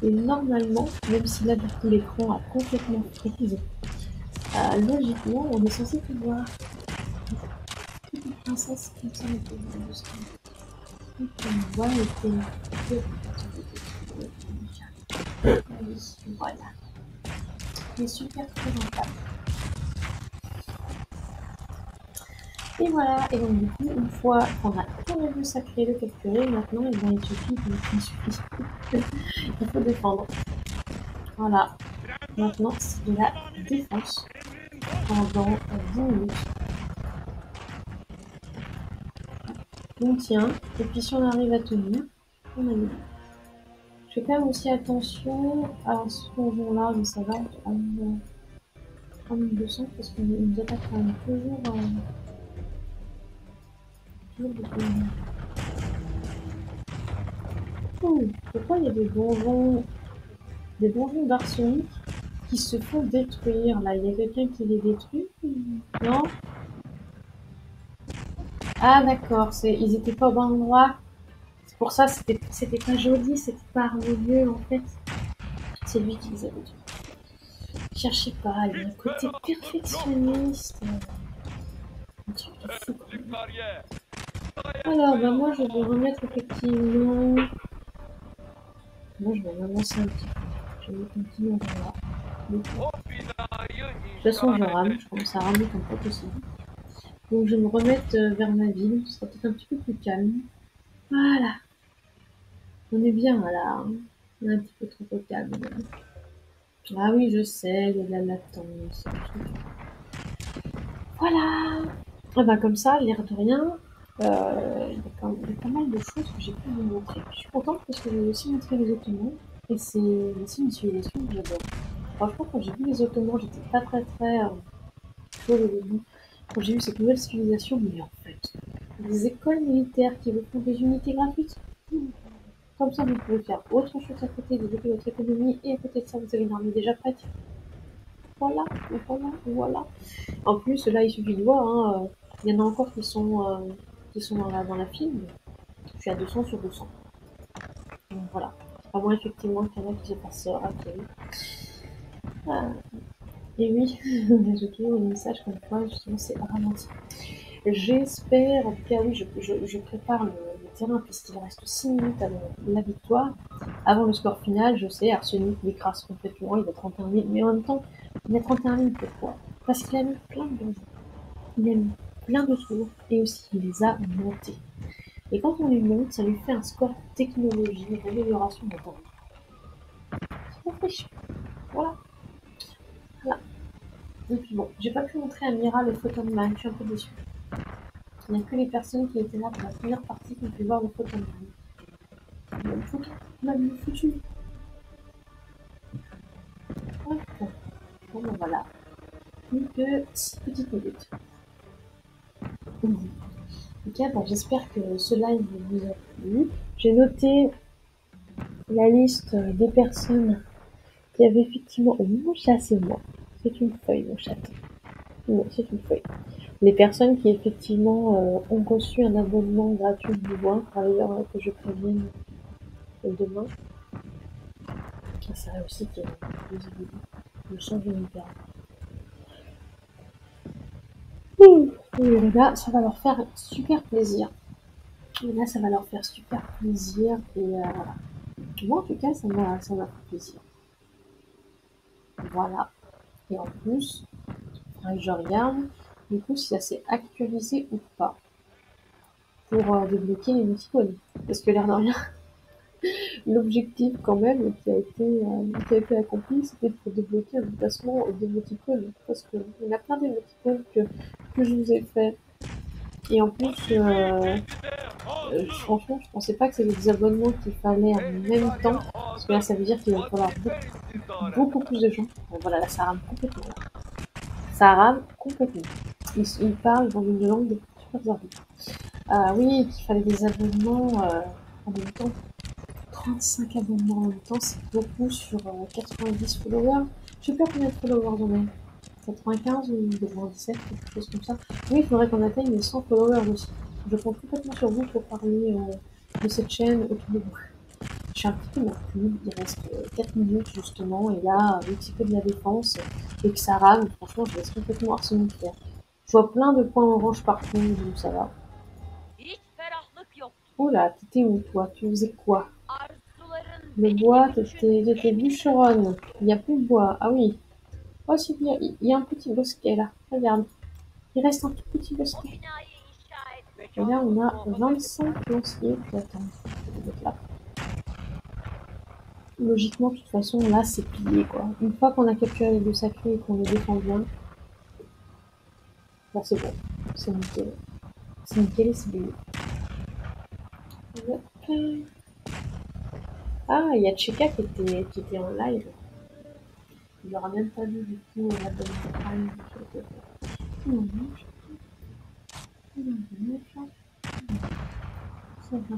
Et normalement, même si là, du coup, l'écran a complètement frise, logiquement, on est censé pouvoir une petite princesse comme ça, on voit voilà. Il est super présentable. Et voilà, et donc du coup, une fois qu'on a tout le sacré le capturer, maintenant, il suffit. Il faut défendre. Voilà. Maintenant, c'est de la défense pendant 10 minutes. On tient, et puis si on arrive à tenir, on a eu. Je fais quand même aussi attention à ce donjon-là, mais ça va, 3200 parce qu'on nous attaque quand même toujours de pourquoi il y a des donjons d'arsenic qui se font détruire là? Il y a quelqu'un qui les détruit? Non? Ah d'accord, ils étaient pas au bon endroit. C'est pour ça, c'était pas joli, c'était pas harmonieux en fait. C'est lui qui les a détruits. Cherchez pas, il y a un côté perfectionniste. Un truc de fou. Alors, bah moi je vais remettre effectivement. Moi je vais m'avancer un petit peu. Je vais continuer là. De toute façon, je rame, je commence à ramer comme pas possible. Donc je vais me remettre vers ma ville, ce sera peut-être un petit peu plus calme. Voilà. On est bien là. On est un petit peu trop au calme. Ah oui, je sais, il y a de la latence. Voilà. Et bah comme ça, l'air de rien, il y a pas mal de choses que j'ai pu vous montrer. Je suis contente parce que j'ai aussi montré les Ottomans. Et c'est aussi une civilisation que j'adore. Franchement, quand j'ai vu les Ottomans, j'étais pas très chose au début, quand j'ai vu cette nouvelle civilisation, mais en fait, des écoles militaires qui vous font des unités gratuites. Comme ça, vous pouvez faire autre chose à côté, développer votre économie, et peut-être ça, vous avez une armée déjà prête. Voilà, voilà, voilà. En plus, là, il suffit de voir, hein, il y en a encore qui sont dans la film. Je suis à 200 sur 200. Donc voilà. À moins effectivement qu'il y en a qui se passent hacker. Et oui, j'ai toujours le message comme quoi justement c'est ralenti. J'espère, en tout cas oui, je prépare le terrain puisqu'il reste 6 minutes avant la victoire. Avant le score final, je sais, Arsenic l'écrase complètement, il a 31 000, mais en même temps, il a 31 000 pourquoi? Parce qu'il a mis plein de donjons, il a mis plein de tours et aussi il les a montés. Et quand on les monte, ça lui fait un score de technologie, d'amélioration de temps. C'est pas riche. Voilà. Voilà. Et puis bon, j'ai pas pu montrer à Mira le Photon Man, je suis un peu déçue. Il n'y a que les personnes qui étaient là pour la première partie qui ont pu voir le Photon Man. Même photo, même foutu. Hop. Bon ben voilà. Plus que 6 petites minutes. Ok, bon, j'espère que ce live vous a plu. J'ai noté la liste des personnes qui avaient effectivement... Oh, mon chat, c'est moi. C'est une feuille, mon chat. Non, c'est une feuille. Les personnes qui effectivement ont reçu un abonnement gratuit du Bois, par ailleurs que je prévienne demain. C'est vrai aussi qu'il y a le son de l'hiver. Et là, ça va leur faire super plaisir. Et là, ça va leur faire super plaisir. Et voilà. Moi, en tout cas, ça m'a fait plaisir. Voilà. Et en plus, je regarde du coup si ça s'est actualisé ou pas pour débloquer les multicodes. Parce que l'air de rien, l'objectif quand même qui a été accompli, c'était pour débloquer un déplacement d'émoticônes. Parce qu'il y en a plein d'émoticônes que je vous ai fait. Et en plus, franchement, je pensais pas que c'était des abonnements qu'il fallait en même temps. Parce que là, ça veut dire qu'il va falloir beaucoup plus de gens. Bon, voilà, là, ça rame complètement. Ça rame complètement. Il parle dans une langue super bizarre. Oui, qu'il fallait des abonnements en même temps. 35 abonnements en même temps, c'est beaucoup sur 90 followers. Je sais pas combien de followers on a. 95 ou 97, quelque chose comme ça. Oui, il faudrait qu'on atteigne les 100 followers aussi. Je compte complètement sur vous pour parler de cette chaîne autour de vous. Je suis un petit peu mortue, il reste 4 minutes justement, et là, vu que c'est que de la défense et que ça rame, franchement, je laisse complètement Arsenic faire. Je vois plein de points orange partout, donc ça va. Hiç ferahlık yok. Oh là, t'étais où toi? Tu faisais quoi? Arzuların Le benim bois, gibi t'étais düşündüğü bûcheronne. Il n'y a plus de bois. Ah oui. Oh, si, il y a un petit bosquet là. Regarde. Il reste un tout petit o bosquet. binayı inşa et. Et là, on a 25 lanciers. Puis attends, je vais mettre là. Logiquement, de toute façon, là, c'est plié, quoi. Une fois qu'on a capturé les deux sacrés et qu'on les défend bien, là, c'est bon. C'est nickel. C'est nickel et c'est bien. Ah, il y a Cheka qui était en live. Il n'aura même pas vu du coup la bonne campagne. Ça va.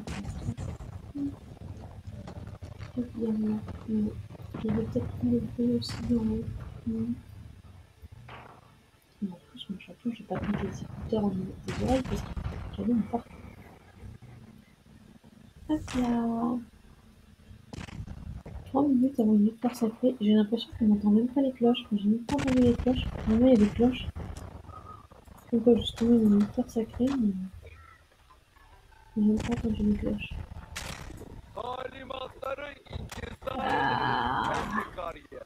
Il y avait peut-être une épée aussi dans haut. Mais en plus, mon chapeau, j'ai pas mis les écouteurs au niveau des oreilles parce que j'avais une porte. Hop là. 3 minutes avant une victoire sacrée. J'ai l'impression qu'on n'entend même pas les cloches. J'ai même pas entendu les cloches. Vraiment, il y a des cloches. Comme quoi, justement, une victoire sacrée, mais j'ai même pas entendu les cloches. Talimatları intizam Ah. edin.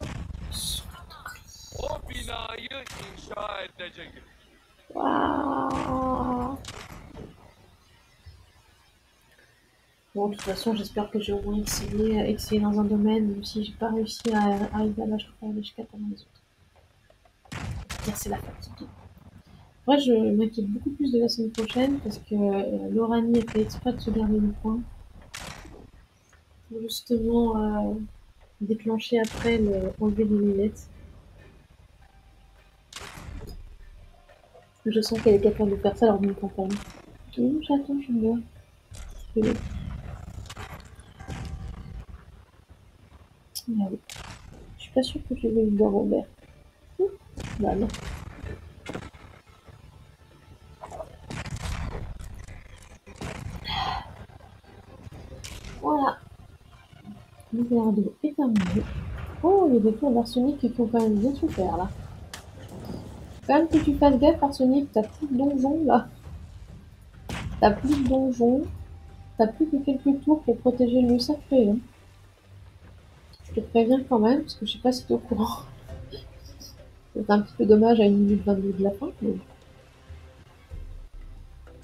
O binayı inşa edeceğim. Waouh. Bon, de toute façon, j'espère que j'ai au moins excellé dans un domaine, même si j'ai pas réussi à arriver à l'âge 3 et l'âge 4 avant les autres. C'est la fatigue. Après, je m'inquiète beaucoup plus de la semaine prochaine parce que Lorani a fait exprès de se garder le point pour justement déclencher après enlever des lunettes. Je sens qu'elle est capable de faire ça lors d'une campagne. Oui, j'attends, je me vois. Allez. Je suis pas sûre que je vais le voir Robert. Bah non. Voilà. L'hiver d'eau est terminé. Oh, les défauts d'Arsenic qui ont quand même bien souffert là. Quand même que tu fasses gaffe, Arsenic, t'as plus de donjons là. T'as plus de donjons. T'as plus que quelques tours pour protéger le lieu sacré. Hein. Je te préviens quand même, parce que je sais pas si t'es au courant. C'est un petit peu dommage à 1 minute 22 de la fin. Mais...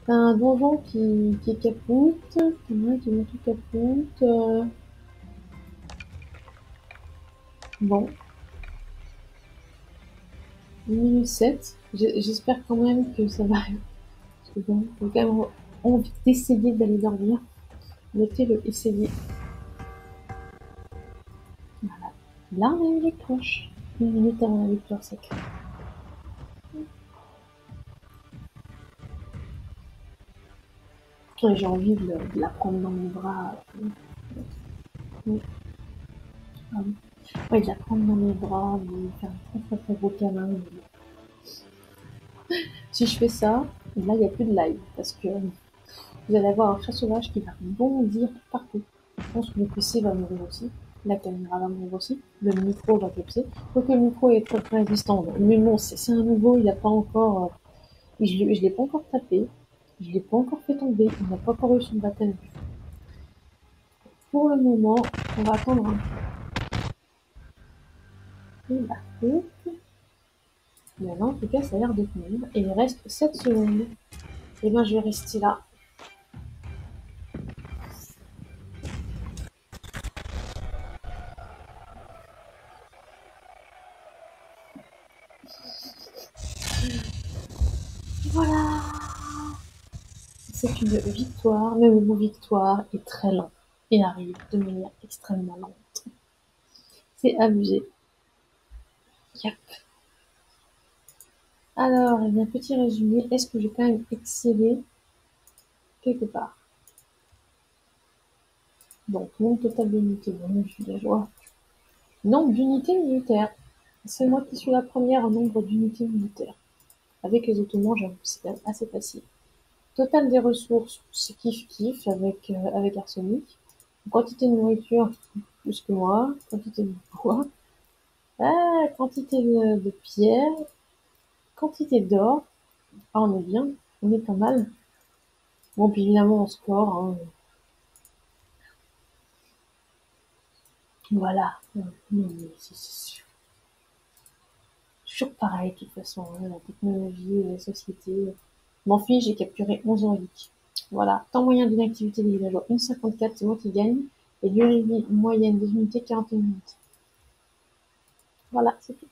T'as un donjon qui est capoute. T'en as un qui est tout capoute. Bon. 1 minute 7. J'espère quand même que ça va. Parce que bon, j'ai quand même envie d'essayer d'aller dormir. Notez-le, essayer. Voilà. Là, on a eu les cloches. 1 minute avant la victoire sec. Et j'ai envie de la prendre dans mes bras. Oui. Ah oui. Ouais, de la prendre dans mes bras, de faire un très très très gros câlin. Si je fais ça, là, il n'y a plus de live. Parce que vous allez avoir un chat sauvage qui va bondir partout. Je pense que le PC va mourir aussi. La caméra va mourir aussi. Le micro va clepser. Quoique le micro est très très résistant. Mais bon, c'est un nouveau, il n'a pas encore... je ne l'ai pas encore tapé. Je ne l'ai pas encore fait tomber. Il n'a pas encore eu son baptême. Pour le moment, on va attendre un peu. Il a fait. Mais là, en tout cas, ça a l'air de tenir. Et il reste 7 secondes. Et ben, je vais rester là. Voilà. C'est une victoire, mais le mot victoire est très lent et arrive de manière extrêmement lente. C'est abusé. Yep. Alors, il y a un petit résumé. Est-ce que j'ai quand même excellé quelque part? Donc, nombre total d'unités. Bon, je suis de joie. Nombre d'unités militaires. C'est moi qui suis la première en nombre d'unités militaires. Avec les Ottomans, j'avoue, c'est quand même assez facile. Total des ressources, c'est kiff-kiff avec Arsenic. Quantité de nourriture, plus que moi. Quantité de bois. Ah, quantité de pierre. Quantité d'or. Ah, on est bien. On est pas mal. Bon, puis évidemment, on score. Hein. Voilà. Non, mais c'est sûr. Toujours pareil, de toute façon. Hein, la technologie, la société. M'en fiche, j'ai capturé 11 reliques. Voilà. Temps moyen d'une activité des villageois, 1,54, c'est moi qui gagne. Et durée de vie moyenne des unités, 41 minutes. Voilà, c'est tout.